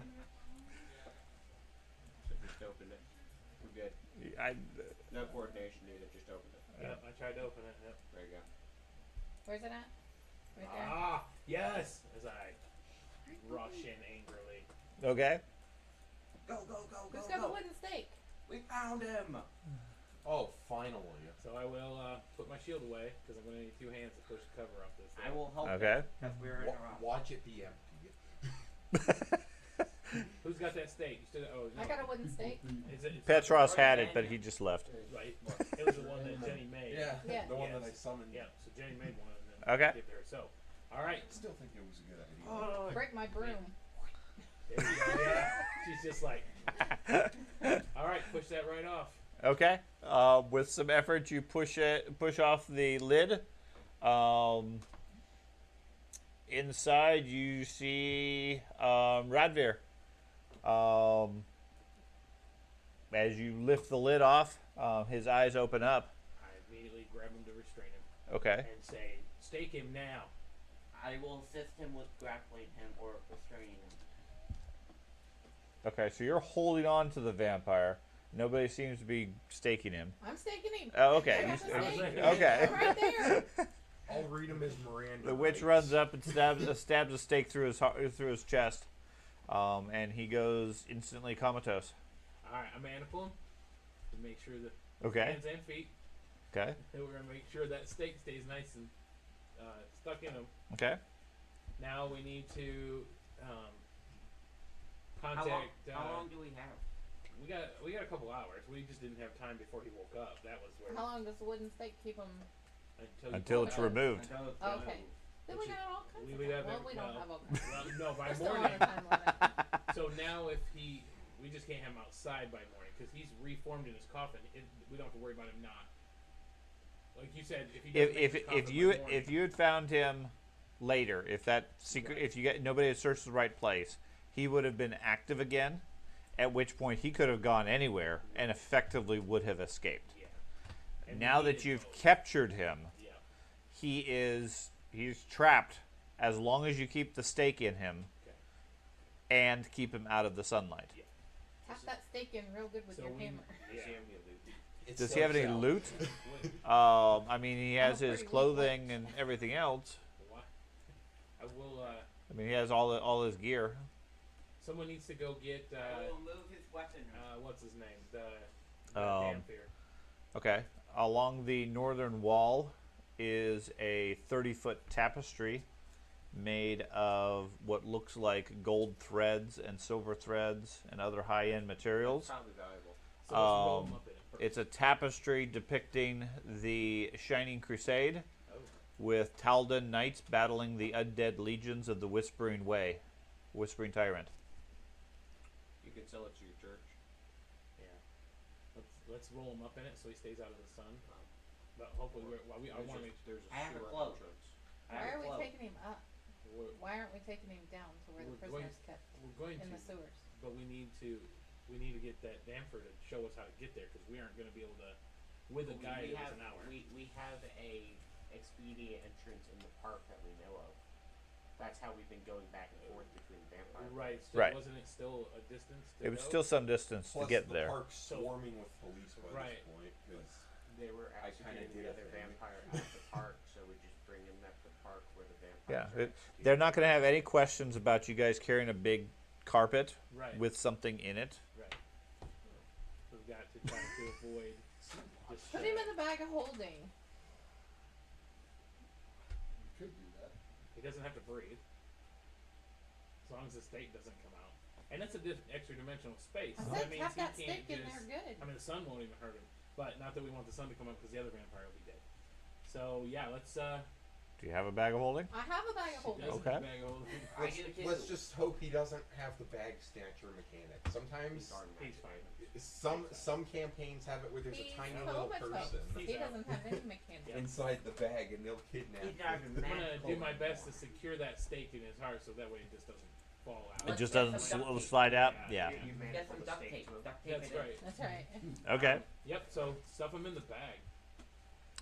Just opened it. We're good. I, No coordination needed, just opened it. Yep, I tried to open it. Yep. There you go. Where's it at? Right there. Ah, yes. As I rush in angrily. okay. Go, go, go, go, Who's got go. the wooden stake? We found him. Oh, finally. So I will put my shield away because I'm going to need two hands to push the cover off this thing. I will help. Okay. Because we were in a rock. Watch it be empty. Who's got that stake? You still, oh, no. I got a wooden stake. Is it, it's Petros had it, but he just left. right. It was the one that Jenny made. Yeah, Yeah. the one that I Yes. summoned. Yeah. So Jenny made one and then Okay. gave it to her. So, all right. I still think it was a good idea. Oh, Break my broom. There you go. Yeah. She's just like. All right. Push that right off. Okay. With some effort, you push off the lid. Inside, you see Radvir. As you lift the lid off, his eyes open up. I immediately grab him to restrain him Okay. and say, "Stake him now." I will assist him with grappling him or restraining him. Okay, so you're holding on to the vampire. Nobody seems to be staking him. I'm staking him. Oh, okay. I got the I was stake. like- Okay. Right there. I'll read him as Miranda. The witch rights. runs up and stabs a stake through his chest, and he goes instantly comatose. All right. I'm manipul him to make sure that Okay. hands and feet. Okay. And we're gonna make sure that stake stays nice and stuck in him. Okay. Now we need to How contact. long, how long do we have? We got a couple hours. We just didn't have time before he woke up. That was where How long does the wooden stake keep him? Until you it's pull it out. removed. Until it's Okay. removed. Then Which we is- got all kinds we of would time. have Well, it- we don't well, have all kinds. Well, no, by We're still on morning. a time limit. So now if we just can't have him outside by morning because he's reformed in his coffin. We don't have to worry about him not. Like you said, if he doesn't make his If coffin by you morning, if you had found him later, if that secret, if you get nobody had searched the right place, he would have been active again. At which point he could have gone anywhere and effectively would have escaped. yeah. And we Now that needed you've both. captured him, Yeah. he's trapped as long as you keep the stake in him Okay. and keep him out of the sunlight. Tap that stake in real good with So your we- hammer. Yeah. See him get loot. It's Does he have any so-so. loot? Wait, I mean, he has Oh, his pretty weak clothing ones. and everything else. what? I will. I mean, he has all his gear. Someone needs to go get. I will move his weapon. What's his name? The Um, Damphir. Okay. Along the northern wall is a 30-foot tapestry made of what looks like gold threads and silver threads and other high-end materials. Probably valuable. So let's roll him um, up in it first. It's a tapestry depicting the Shining Crusade Oh. with Taldan knights battling the undead legions of the Whispering Way, Whispering Tyrant. You can sell it to your church. Yeah. Let's roll him up in it so he stays out of the sun. But hopefully, I want to make There's a I have a sewer cloak. entrance. I Why have are a we cloak. taking him up? we're, Why aren't we taking him down to where the We're going- prisoners kept we're going in to, the sewers? but we need to we need to get that Damper to show us how to get there, because we aren't going to be able to, with a guide, it was an hour. We have a expedient entrance in the park that we know of. That's how we've been going back and forth between vampire. Right. Parks. So Right. wasn't it still a distance to It was go? still some distance Plus to get the there. park's swarming with police by Right. this point, because They were I kinda executing did the a other thing. vampire at the park, so we just bring them at the park where the vampires Yeah, are executed. they're not going to have any questions about you guys carrying a big carpet Right. with something in it. Right. We've got to try to avoid. Just, Put him in the bag of holding. You could do that. He doesn't have to breathe. As long as the stake doesn't come out. And that's a extra dimensional space. I So said that means have he that can't steak in just, there good. I mean, the sun won't even hurt him. But not that we want the sun to come up because the other vampire will be dead. So yeah, let's. Do you have a bag of holding? I have a bag of holding. Doesn't Okay. bag of holding. I get a kid. let's just hope he doesn't have the bag snatcher mechanic. Sometimes He's fine. some campaigns have it where there's He's a tiny little comatose. person He He's out. doesn't have any mechanics. Yeah. inside the bag, and they'll kidnap He's not even him. I'm mad. gonna do my best to secure that stake in his heart so that way it just doesn't fall out. It just get doesn't some duct tape. slide out. Yeah. Yeah. You Get managed some to duct stake tape. to him. Duct tape That's it in. right. That's right. Okay. Yep. So stuff him in the bag,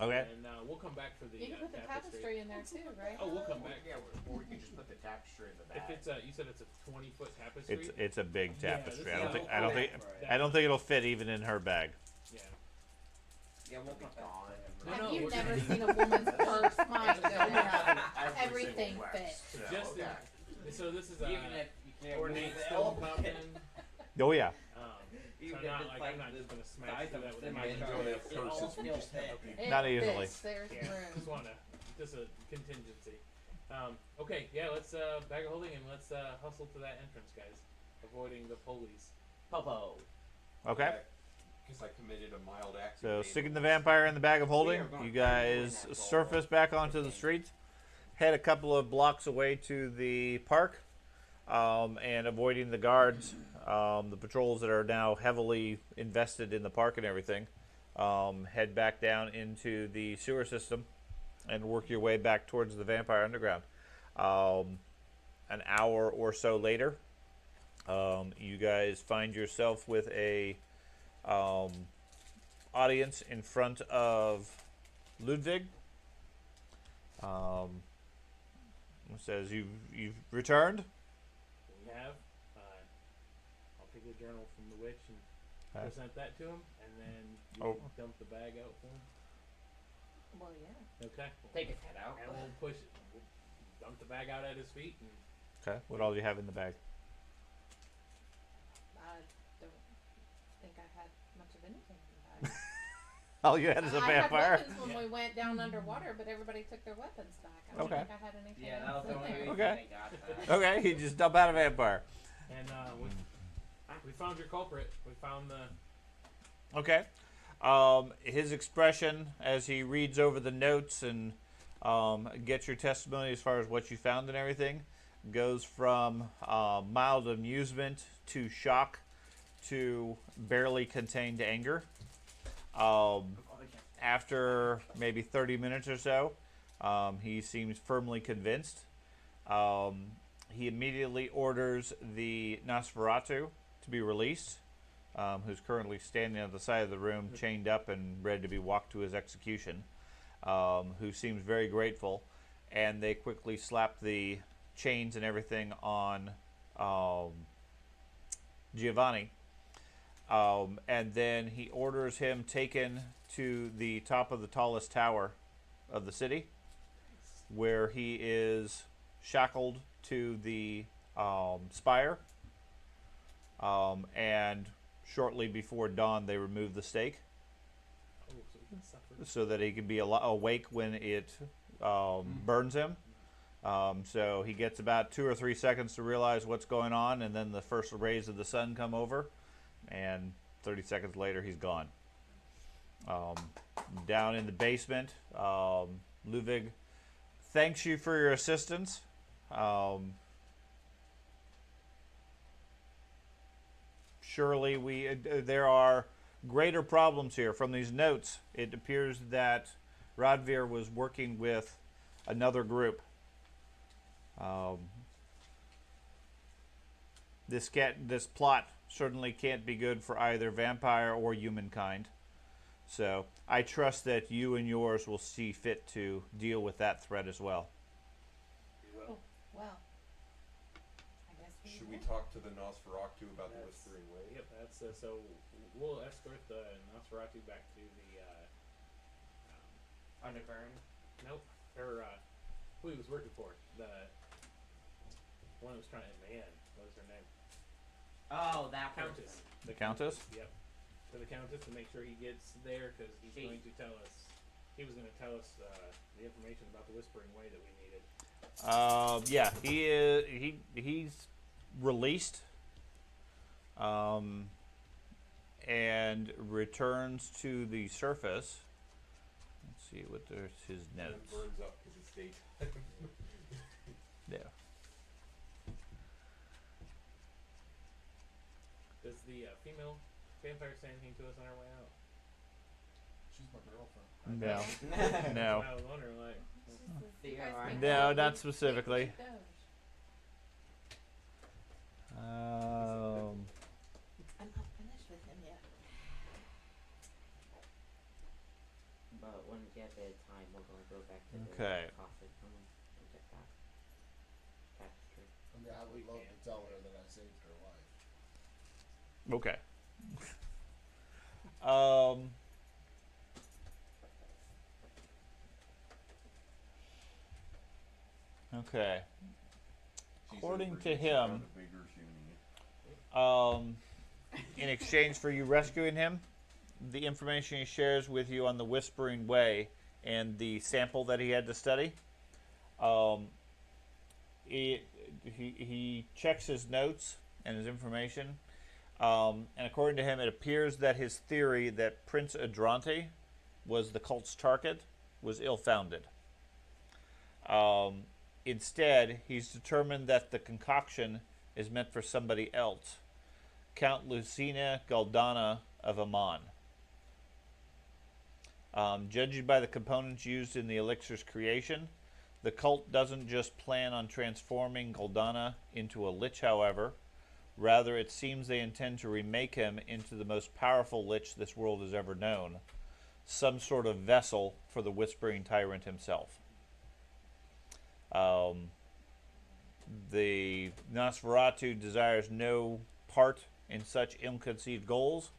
Okay. and we'll come back for the You can put the tapestry. tapestry in there too, right? Oh, we'll come back. Yeah, or we could just put the tapestry in the bag. If it's a, you said it's a 20-foot tapestry. It's a big Yeah, tapestry. this I is don't a think whole I don't think it'll fit even in her bag. Yeah. Yeah, we'll Be put that. gone. No, Have no, you we're never gonna- seen a woman's purse? My Just goodness. having every Everything single fits. wax. Just okay. so this is Even if you can't ornate move the stone elephant. fountain. Oh yeah. So Even I'm if not it's like like I'm not the just gonna smash size through of that with a a magic semi-truck. jar. It all It all still fits. It Not easily. fits. There's Yeah, just room. wanna just a contingency. Okay, yeah, let's bag of holding and let's hustle to that entrance, guys, avoiding the police. Popo. Okay. Because I committed a mild act. of So sticking the vandalism. vampire in the bag of holding, are gonna you find a way guys in that surface back onto the streets, head a couple of blocks away to the park, and avoiding the guards, the patrols that are now heavily invested in the park and everything. Head back down into the sewer system and work your way back towards the Vampire Underground. An hour or so later, you guys find yourself with a audience in front of Ludwig. It says you've returned. We have. I'll take the journal from the witch and Okay. present that to him, and then you Oh. can dump the bag out for him. Well, yeah. Okay. Take his head out. And we'll push it. We'll dump the bag out at his feet, and Okay. What all do you have in the bag? I don't think I had much of anything in the bag. All you had is a I had vampire. weapons when we went down underwater, but everybody took their weapons back. I don't Okay. think I had anything Yeah, that else was the in only there. reason Okay. they got that. Okay, he just dump out a vampire. and we found your culprit. We found the. Okay. His expression as he reads over the notes and gets your testimony as far as what you found and everything goes from mild amusement to shock to barely contained anger. After maybe 30 minutes or so, he seems firmly convinced. He immediately orders the Nosferatu to be released, who's currently standing at the side of the room, chained up and ready to be walked to his execution, who seems very grateful. And they quickly slap the chains and everything on Giovanni. And then he orders him taken to the top of the tallest tower of the city, where he is shackled to the spire. And shortly before dawn, they remove the stake Oh, so we can suffer. so that he can be awake when it burns him. So he gets about 2 or 3 seconds to realize what's going on, and then the first rays of the sun come over, and 30 seconds later, he's gone. Down in the basement, Ludwig thanks you for your assistance. Surely there are greater problems here. From these notes, it appears that Radvir was working with another group. This plot certainly can't be good for either vampire or humankind. So I trust that you and yours will see fit to deal with that threat as well. Oh, well. I guess we Should we will. talk to the Nosferatu about the That's- Whispering Way? Yep, that's so we'll escort the Nosferatu back to the Underground. nope, or who he was working for, the one who was trying to man. What was her name? Oh, that Countess. person. The Countess? Yep. To the Countess to make sure he gets there because he's She- going to tell us. He was going to tell us the information about the Whispering Way that we needed. Yeah, he is. He's released, and returns to the surface. Let's see what there's his And then notes. burns up because it's daytime. Yeah. Does the female vampire say anything to us on our way out? She's my girlfriend. No. No. I was wondering, like, You Yeah, guys right. can No, go. not We- specifically. we should go. I'm not finished with him yet. But when we get a bit of time, we're gonna go back to Okay. the coffin room and get that tapestry. I mean, I would love to tell her that I saved her life. Okay. Okay. According to him, in exchange for you rescuing him, the information he shares with you on the Whispering Way and the sample that he had to study, he checks his notes and his information, and according to him, it appears that his theory that Prince Adrante was the cult's target was ill-founded. Instead, he's determined that the concoction is meant for somebody else, Count Lucina Galdana of Amon. Judging by the components used in the elixir's creation, the cult doesn't just plan on transforming Galdana into a lich, however. Rather, it seems they intend to remake him into the most powerful lich this world has ever known, some sort of vessel for the Whispering Tyrant himself. The Nosferatu desires no part in such ill-conceived goals.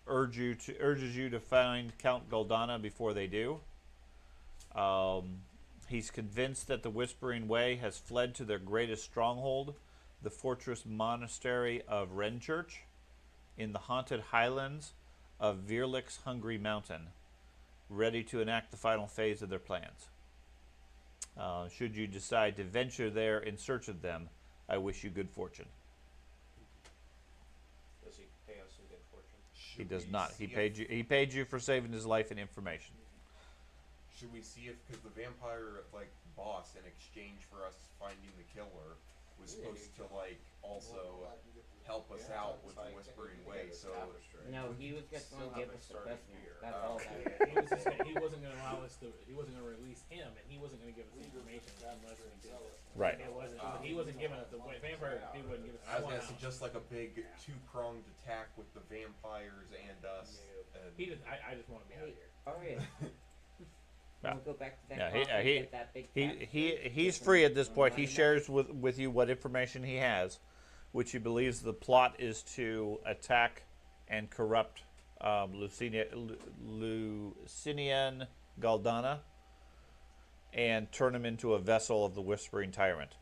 Urges you to find Count Galdana before they do. He's convinced that the Whispering Way has fled to their greatest stronghold, the fortress monastery of Renchurch, in the haunted highlands of Virlich's Hungry Mountain, ready to enact the final phase of their plans. Should you decide to venture there in search of them, I wish you good fortune. Does he pay us some good fortune? He Should does we not. see He if- paid you. He paid you for saving his life and information. Should we see if, because the vampire boss, in exchange for us finding the killer, was supposed to also help us out with the Whispering Way. So No, he was just Still gonna give haven't us the started present. here. That's Oh, all okay. that. he was just gonna, he wasn't going to allow us to. He wasn't going to release him, and he wasn't going to give us the information unless we did this. Right. It wasn't. He wasn't giving us the vampire. He wouldn't give us. I was one gonna ounce. suggest a big two-pronged attack with the vampires and us. And He just. I just want to be out Hey, here. oh yeah. Yeah. We'll go back to that Yeah, coffin, he get that big he tapestry, he's get free some at this point. He money shares with you what information he has, which he believes the plot is to attack and corrupt Lucinian Galdana and turn him into a vessel of the Whispering Tyrant,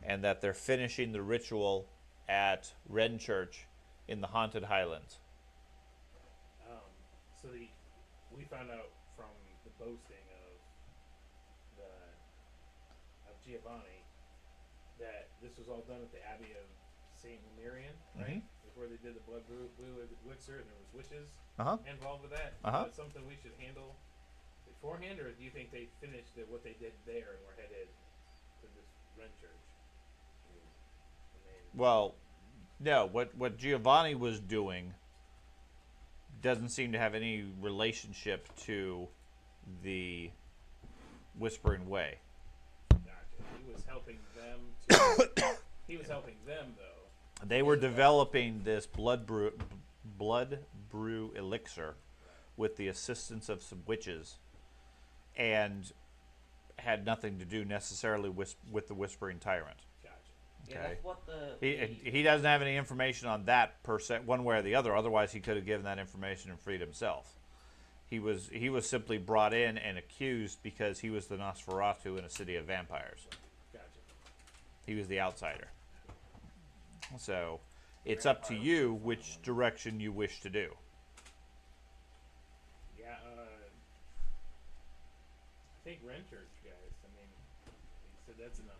and that they're finishing the ritual at Renchurch in the haunted highlands. So we found out from the boasting of Giovanni that this was all done at the Abbey of Saint Lemurian, right? Before they did the blue elixir, and there was witches involved with that. Uh-huh. Is that something we should handle beforehand, or do you think they finished what they did there and we're headed to this Renchurch? Well, no. What Giovanni was doing doesn't seem to have any relationship to the Whispering Way. Gotcha. He was helping them to. He was helping them though. They were developing this blood brew elixir with the assistance of some witches, and had nothing to do necessarily with the Whispering Tyrant. Gotcha. Yeah, Okay. that's what the He doesn't have any information on that per se, one way or the other. Otherwise, he could have given that information and freed himself. He was simply brought in and accused because he was the Nosferatu in a city of vampires. Gotcha. He was the outsider. So, it's up to you which direction you wish to do. Yeah, I think Renchurch, guys. I mean, he said that's enough.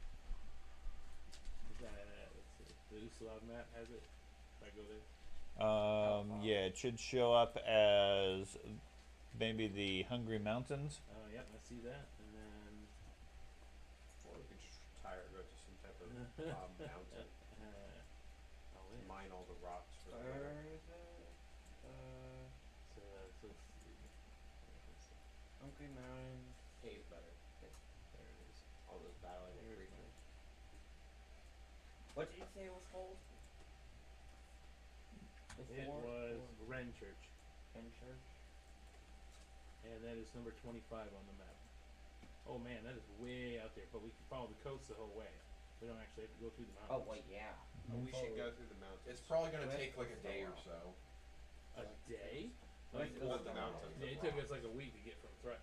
Let's see. The Uslav map has it. If I go there. Yeah, it should show up as maybe the Hungry Mountains. Oh, yep, I see that. And then. Or we could just retire, go to some type of mountain, Oh, wait. mine all the rocks for the Where better. is it? So let's see. Hungry Mountain. Cave better. There it is. All those battling There it creatures. What did you say it was called? It was Renchurch. Church. And that is number 25 on the map. Oh man, that is way out there, but we can follow the coast the whole way. We don't actually have to go through the Oh mountains. well, yeah. We should go through the mountains. It's probably gonna West take like a day or Star. so. A day? West Like, Coast the Star. mountains. yeah, it took us like a week to get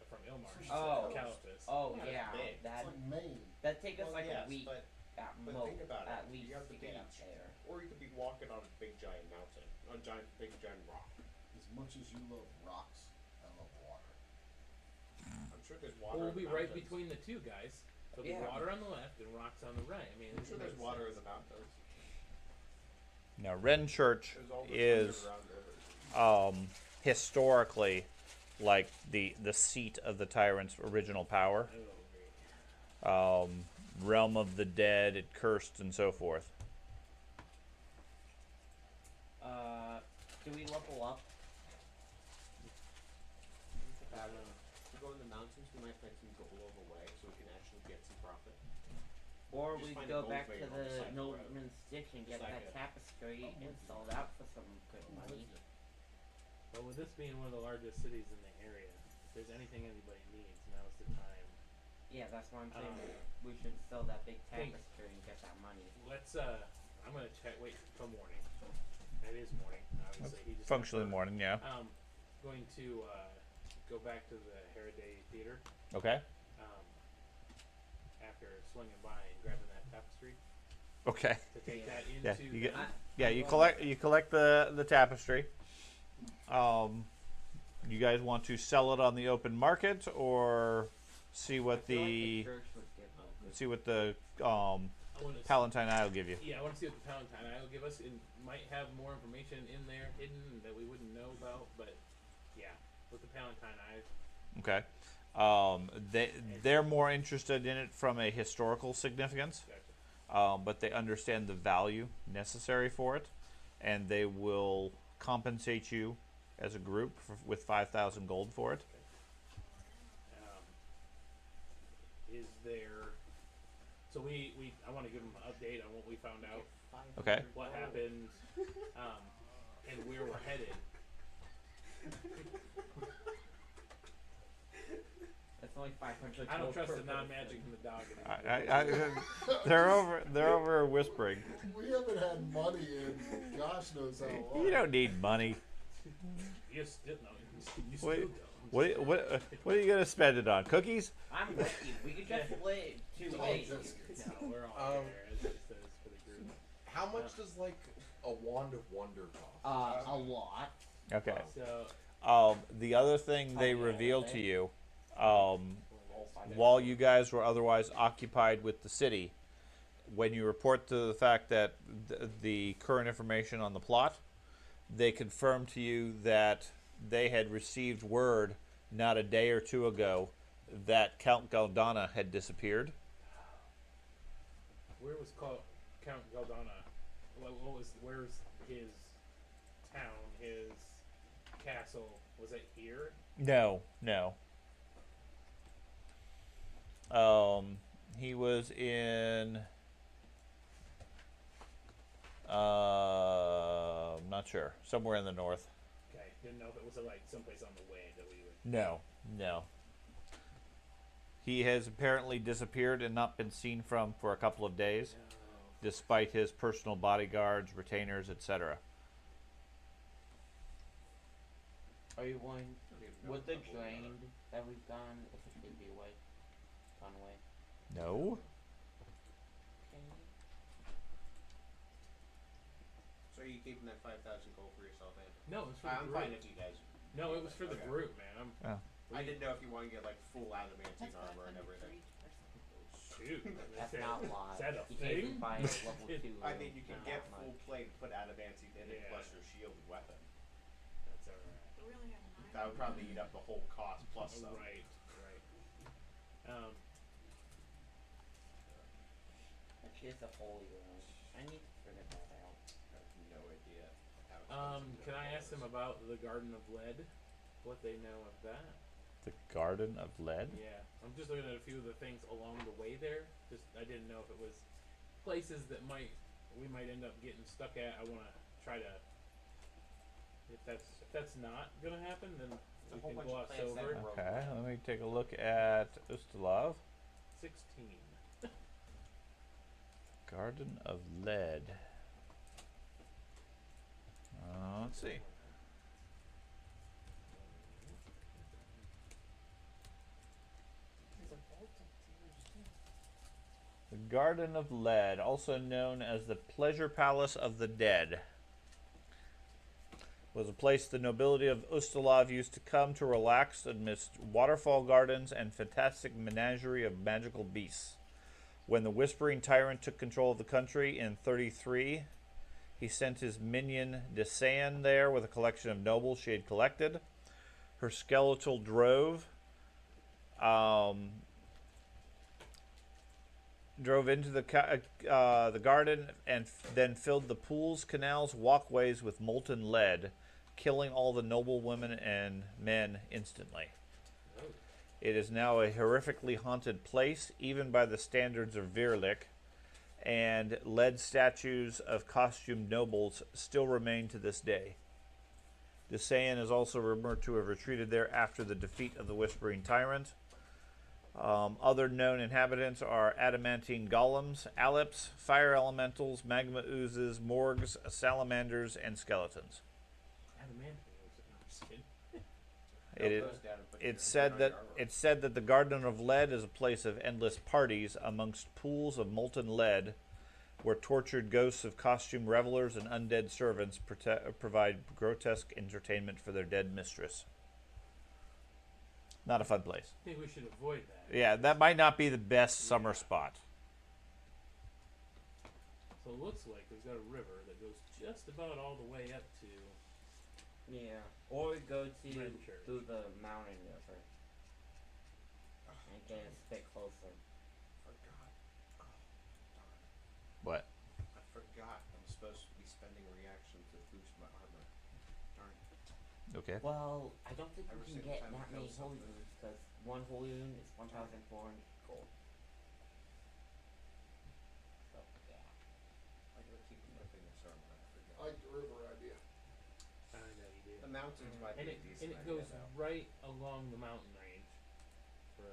from Ilmarsh Oh. to Calipus. Oh Not yeah, big. that It's like Maine. that take us Well, like yes, a week but at but most. think about At it. least You have to the get up beach. there. Or you could be walking on a big giant mountain, a big giant rock. As much as you love rocks, I love water. I'm sure there's Well, water. we'll in the be right mountains. between the two guys. There'll Yeah. be water on the left and rocks on the right. I mean, I'm sure there's water in the mountains. Now, Renchurch There's all the is underground rivers. historically like the seat of the tyrant's original power. Oh, great. Realm of the dead, it cursed, and so forth. Do we level up? If we go in the mountains, we might find some gold along the way, so we can actually get some profit. Or Just we find a go gold back to vein on the the side of the road. Nobleman's Ditch and get Just like that a- tapestry and sell that for some good money. But with this being one of the largest cities in the area, if there's anything anybody needs, now's the time. Yeah, that's why I'm saying Um, we should sell that big hey. tapestry and get that money. Let's I'm gonna check. Wait till morning. It is morning, obviously. He just Functionally confirmed. morning, yeah. Going to go back to the Hereday Theater. Okay. After swinging by and grabbing that tapestry Okay. to take that into Yeah, you get- the- Yeah, you collect the tapestry. You guys want to sell it on the open market or see what I feel like the church would give us. I wanna Palatine Eye will give you? Yeah, I want to see what the Palatine Eye will give us. It might have more information in there hidden that we wouldn't know about, but yeah, with the Palatine Eye. Okay. They're more interested in it from a historical significance, Gotcha. but they understand the value necessary for it, and they will compensate you as a group with 5,000 gold for it. Is there? So I want to give them an update on what we found out, Okay. what happened, and where we're headed. That's only 500. I don't gold trust per the non-magic person. and the dog anymore. They're over whispering. We haven't had money in gosh knows how long. You don't need money. You still no, you still Wait, don't. what are you gonna spend it on? Cookies? I'm with you. We could just split two Dog ways. biscuits. No, we're all there. It's for the group. How much does like a wand of wonder cost? A lot. Okay. So The other thing they Oh, yeah, revealed okay. to you, All 500. while you guys were otherwise occupied with the city, when you report to the fact that the current information on the plot, they confirmed to you that they had received word not a day or two ago that Count Galdana had disappeared. where was Count Galdana? Where's his town? His castle? Was it here? No. He was in Not sure. Somewhere in the north. Okay, didn't know if it was like someplace on the way that we would. No, no. He has apparently disappeared and not been seen from for a couple of days, despite his personal bodyguards, retainers, etc. Are you going Don't even know with the what level we are. drained that we've gone officially be away? Gone away. No. Okay. So are you keeping that 5,000 gold for yourself, Andrew? No, it was for the I'm group. fine if you guys. No, it was for the Okay. group, man. I didn't know if you want to get like full adamantine That's armor and 500 for everything. each person. Shoot. That's not live. Is that a You can't even thing? buy a level 2. I mean, you can not get that full much. plate, put adamantine in it Yeah. plus your shielded weapon. That's alright. We really have nine. That would probably eat up the whole cost plus some. Right, right. Actually, it's a holy room. I need to figure that out. I have no idea how expensive Can I gold ask is. them about the Garden of Lead? What they know of that? The Garden of Lead? Yeah, I'm just looking at a few of the things along the way there. Just I didn't know if it was places that we might end up getting stuck at. I want to try to. If that's not gonna happen, then we whole can bunch of gloss plants that over. grow. Okay, let me take a look at Ustalav. 16. Garden of Lead. Let's see. There's a vault upstairs too. The Garden of Lead, also known as the Pleasure Palace of the Dead, was a place the nobility of Ustalav used to come to relax amidst waterfall gardens and fantastic menagerie of magical beasts. When the Whispering Tyrant took control of the country in 33, he sent his minion Desan there with a collection of nobles she had collected. Her skeletal drove into the garden and then filled the pools, canals, walkways with molten lead, killing all the noble women and men instantly. Oh. It is now a horrifically haunted place, even by the standards of Virlik, and lead statues of costumed nobles still remain to this day. Desayan is also rumored to have retreated there after the defeat of the Whispering Tyrant. Other known inhabitants are adamantine golems, aleps, fire elementals, magma oozes, morgs, salamanders, and skeletons. Adamantine was interesting. It is, Goes down and put your it's said on that your armor. it's said that the Garden of Lead is a place of endless parties amongst pools of molten lead, where tortured ghosts of costumed revelers and undead servants provide grotesque entertainment for their dead mistress. Not a fun place. I think we should avoid that. Yeah, that might not be the best summer Yeah. spot. So it looks like we've got a river that goes just about all the way up to. Yeah. Or we go Red Church. through the mountain river. And get a bit closer. Forgot. Oh, darn. What? I forgot. I'm supposed to be spending a reaction to boost my armor. Darn. Okay. Well, I don't think Every we can single get time that I many kill holy something. runes because one holy rune is 1,400 gold. So yeah. I gotta keep equipping this armor. I forget. I like the river idea. I know you do. The mountains might And be it a decent and it idea, goes though. right along the mountain range. For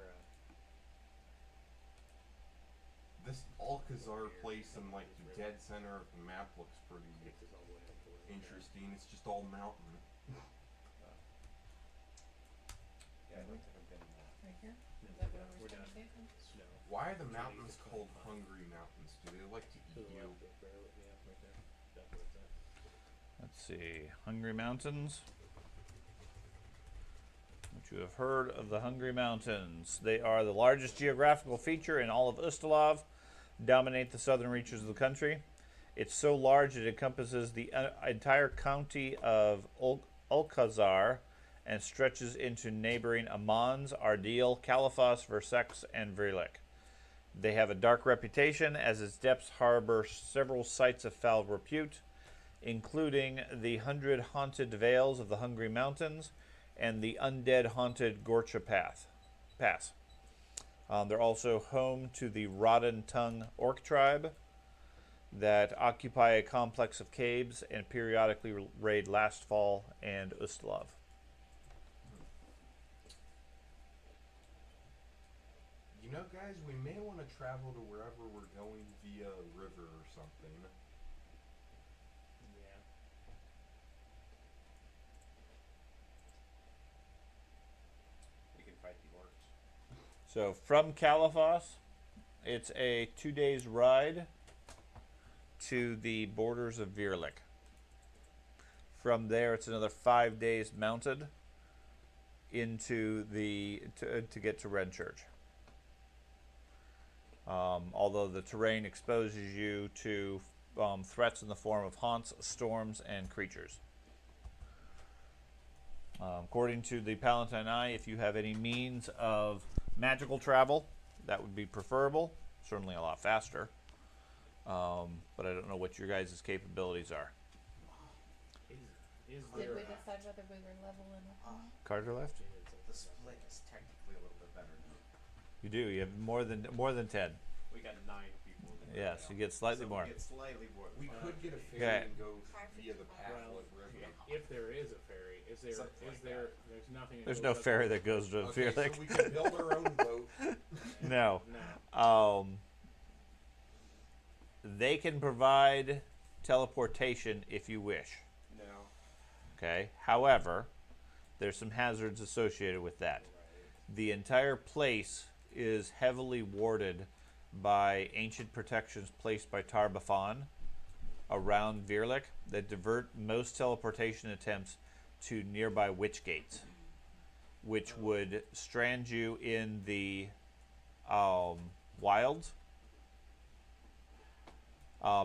This Alcazar place in like the dead center of the map looks pretty takes us all the way up to where we go. interesting. It's just all mountain. Yeah, I don't think I'm getting that. Right here? No, Is that we're where done. we're We're done. starting to Snow. Why are the So you mountains just called click on it. hungry mountains? Do they like to To eat the you? left, barely, yeah, right there. That's where it's at. Let's see. Hungry Mountains. Which you have heard of the Hungry Mountains. They are the largest geographical feature in all of Ustalav, dominate the southern reaches of the country. It's so large it encompasses the entire county of Alcazar and stretches into neighboring Amans, Ardil, Califas, Versex, and Virlik. They have a dark reputation as its depths harbor several sites of foul repute, including the 100 haunted vales of the Hungry Mountains and the undead haunted Gorcha Pass. They're also home to the Rodden Tongue Orc tribe. that occupy a complex of caves and periodically raid Lastfall and Ustlov. You know, guys, we may want to travel to wherever we're going via river or something. Yeah. We can fight the orcs. So from Caliphos, it's a 2 days ride to the borders of Virlik. From there, it's another 5 days mounted into to get to Red Church. Although the terrain exposes you to threats in the form of haunts, storms, and creatures. According to the Palatine Eye, if you have any means of magical travel, that would be preferable. Certainly a lot faster. But I don't know what your guys' capabilities are. Is Did there we decide whether we were level enough? Cards are left? The split is technically a little bit better now. You do. You have more than 10. We got 9 people. in the Yes, room. you get slightly So more. We get slightly more. We could get a ferry Okay. and go via the Pathfinder Well, River. if there is a ferry, Something like there's nothing that There's goes no up ferry the- that goes to Okay, Virlik. so we can build our own boat. No. No. They can provide teleportation if you wish. No. Okay. However, there's some hazards associated with that. The entire place is heavily warded by ancient protections placed by Tarbafan around Virlik that divert most teleportation attempts to nearby witch gates, which would strand you in the wilds.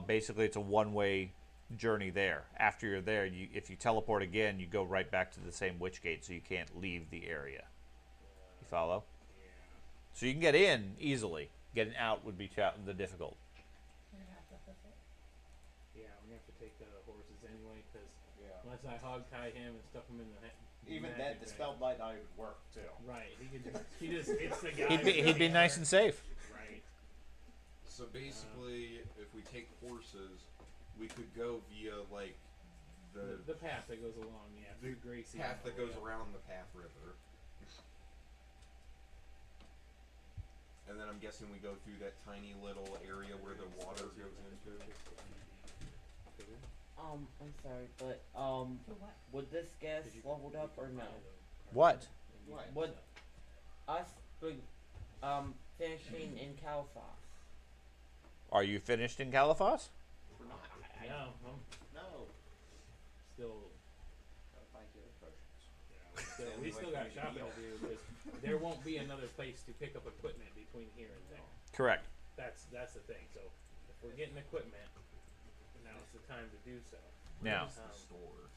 Basically, it's a one-way journey there. After you're there, if you teleport again, you go right back to the same witch gate, so you can't leave the area. You follow? Yeah. So you can get in easily. Getting out would be the difficult. You're gonna have to hoof it. Yeah, we have to take the horses anyway, because Yeah. unless I hog tie him and stuff him in the Even magic then, the bag. spell might not even work too. Right, it's the guy. He'd be nice and safe. Right. So basically, if we take horses, we could go via like The path that goes along, yeah, the through Gracie. path that goes yeah. around the Path River. And then I'm guessing we go through that tiny little area where the water goes into. I'm sorry, but To what? would this guest leveled up or no? What? What? Would us finishing in Caliphos? Are you finished in Caliphos? We're not. No, No. still, Gotta find healing potions. we still got shopping to do, because there won't be another place to pick up equipment between here and there. Correct. That's the thing. So if we're getting equipment, now's the time to do so. Now, Where's the store?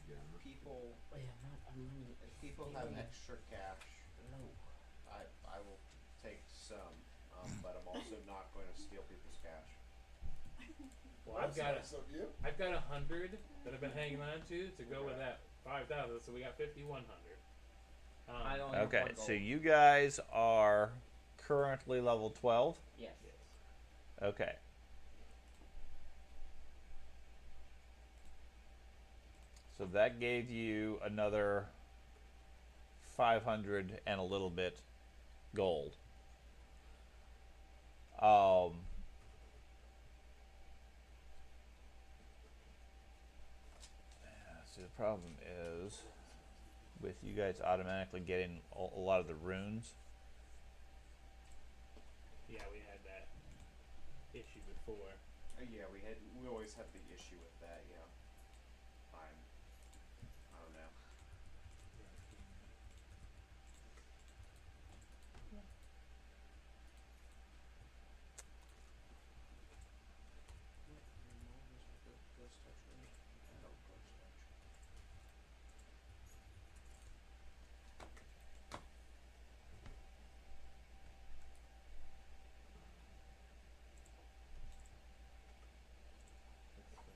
Again. People, Yeah, not money. if people have extra cash, I will take some, but I'm also not going to steal people's cash. Well, I've got That's nice of you. 100 that I've been hanging on to go with that 5,000, so we got 5,100. I don't have okay, one so gold. you guys are currently level 12. Yes. Okay. So that gave you another 500 and a little bit gold. See, the problem is with you guys automatically getting a lot of the runes. Yeah, we had that issue before. Yeah, we always had the issue with that. Yeah. I don't know. Ghost touch ring. I don't ghost touch.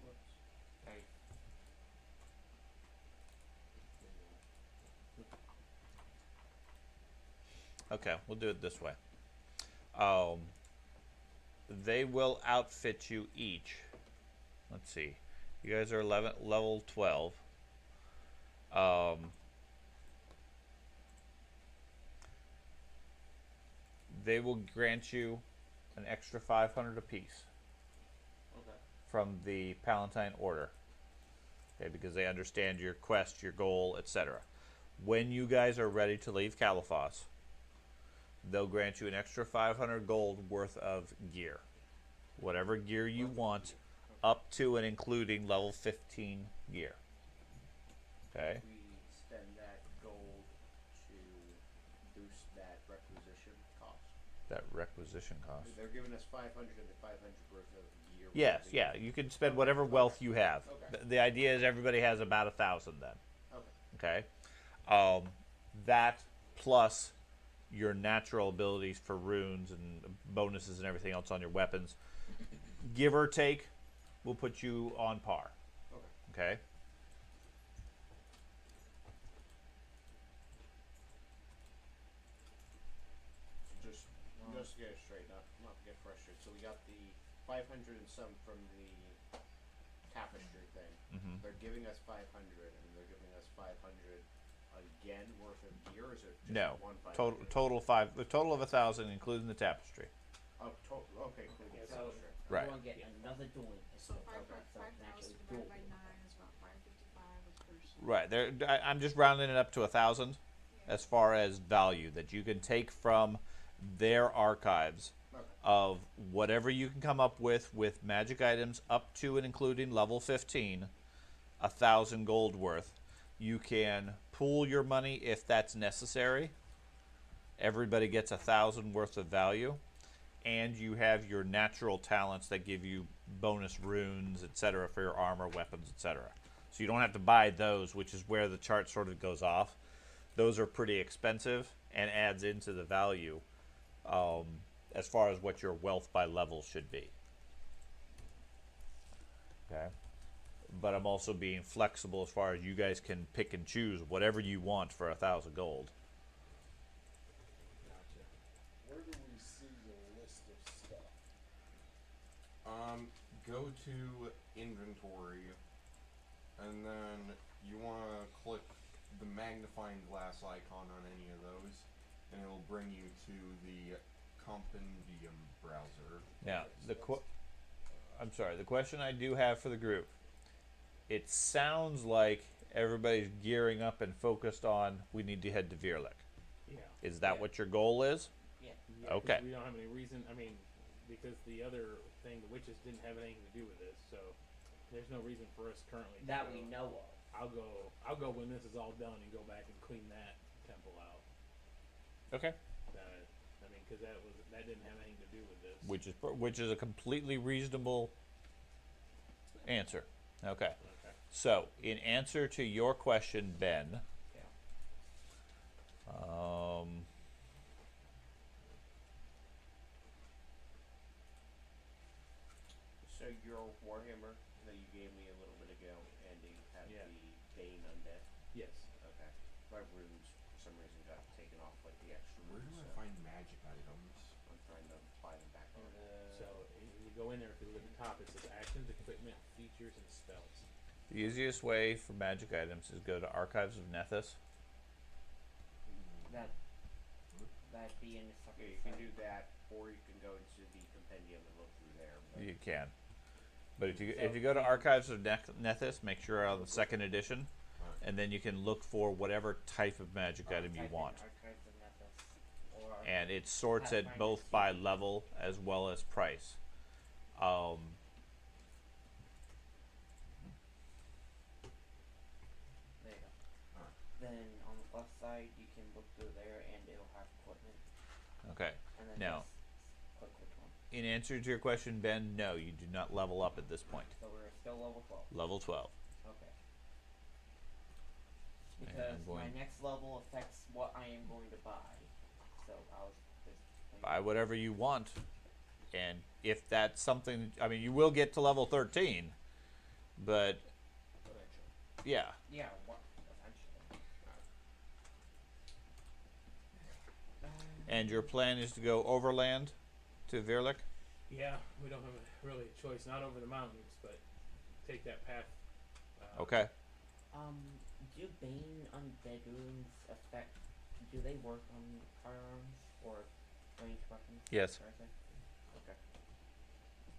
Whoops. Hey. Okay, we'll do it this way. they will outfit you each. Let's see. You guys are level 12. They will grant you an extra 500 apiece Okay. from the Palatine Order. Okay, because they understand your quest, your goal, etc. When you guys are ready to leave Caliphos, they'll grant you an extra 500 gold worth of gear. Whatever gear you want, up to and including level 15 gear. Okay? We spend that gold to boost that requisition cost. That requisition cost. They're giving us 500 and the 500 worth of gear. Yes, yeah. You can spend whatever wealth you have. Okay. The idea is everybody has about 1,000 then. Okay. Okay? That plus your natural abilities for runes and bonuses and everything else on your weapons, give or take, will put you on par. Okay. Okay? Just to get it straight, not to get frustrated. So we got the 500 and some from the tapestry thing. Mhm. They're giving us 500, and they're giving us 500 again worth of gear. Or is it just No. one 500? The total of 1,000, including the tapestry. Oh, okay, cool. Yeah, So, so Right. we're gonna get another dueling. So Okay, five so thousand naturally divided by dueling. 9 is about 555 a person. Right. I'm just rounding it up to 1,000 as far as value that you can take from their archives okay. of whatever you can come up with magic items up to and including level 15, 1,000 gold worth. You can pool your money if that's necessary. Everybody gets 1,000 worth of value, and you have your natural talents that give you bonus runes, etc., for your armor, weapons, etc. So you don't have to buy those, which is where the chart sort of goes off. Those are pretty expensive and adds into the value as far as what your wealth by level should be. Okay. But I'm also being flexible as far as you guys can pick and choose whatever you want for 1,000 gold. Gotcha. Where do we see the list of stuff? Go to inventory, and then you want to click the magnifying glass icon on any of those, and it'll bring you to the compendium browser. Now, I'm sorry, the question I do have for the group, it sounds like everybody's gearing up and focused on we need to head to Virlik. Yeah. Is that Yeah. what your goal is? Yeah, 'cause Okay. we don't have any reason. I mean, because the other thing, the witches didn't have anything to do with this, so there's no reason for us currently. To That go. we know of. I'll go when this is all done and go back and clean that temple out. Okay. I mean, because that didn't have anything to do with this. Which is a completely reasonable answer. Okay. Okay. So, in answer to your question, Ben, Yeah. So your Warhammer that you gave me a little bit ago, Andy, had Yeah. the Bane undead. Yes. Okay. My runes, for some reason, got taken off like the extra Where do runes. I So find magic items? I'm trying to buy them back on. So you go in there. If you look at the top, it says actions, equipment, features, and spells. the easiest way for magic items is go to Archives of Nethys. That'd be in the Yeah, second you can site. do that, or you can go into the compendium and look through there. But You can. But if you go to Archives of Nethys, make sure you're on the second edition, and then you can look for whatever type of magic item you Type in want. Archives of Nethys, or And it sorts it Pathfinder both by CD. level as well as price. There you go. Then on the left side, you can look through there, and it'll have equipment. Okay. And then Now, just click which one. in answer to your question, Ben, no, you do not level up at this point. So we're still level 12. Level 12. Okay. And Because I'm my going- next level affects what I am going to buy. So I was just thinking. Buy whatever you want. And if that's something, I mean, you will get to level 13, but eventually. yeah. Yeah, what? Eventually. And your plan is to go overland to Virlik? Yeah, we don't have really a choice. Not over the mountains, but take that path. Okay. Do Bane undead runes affect? Do they work on firearms or ranged weapons? Yes. Sorry, sir. Okay.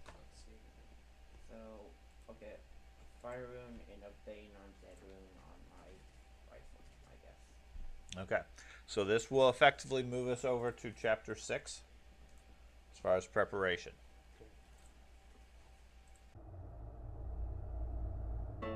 Let's see. So I'll get fire rune and a Bane undead rune on my rifle, I guess. Okay. So this will effectively move us over to chapter 6 as far as preparation. Okay.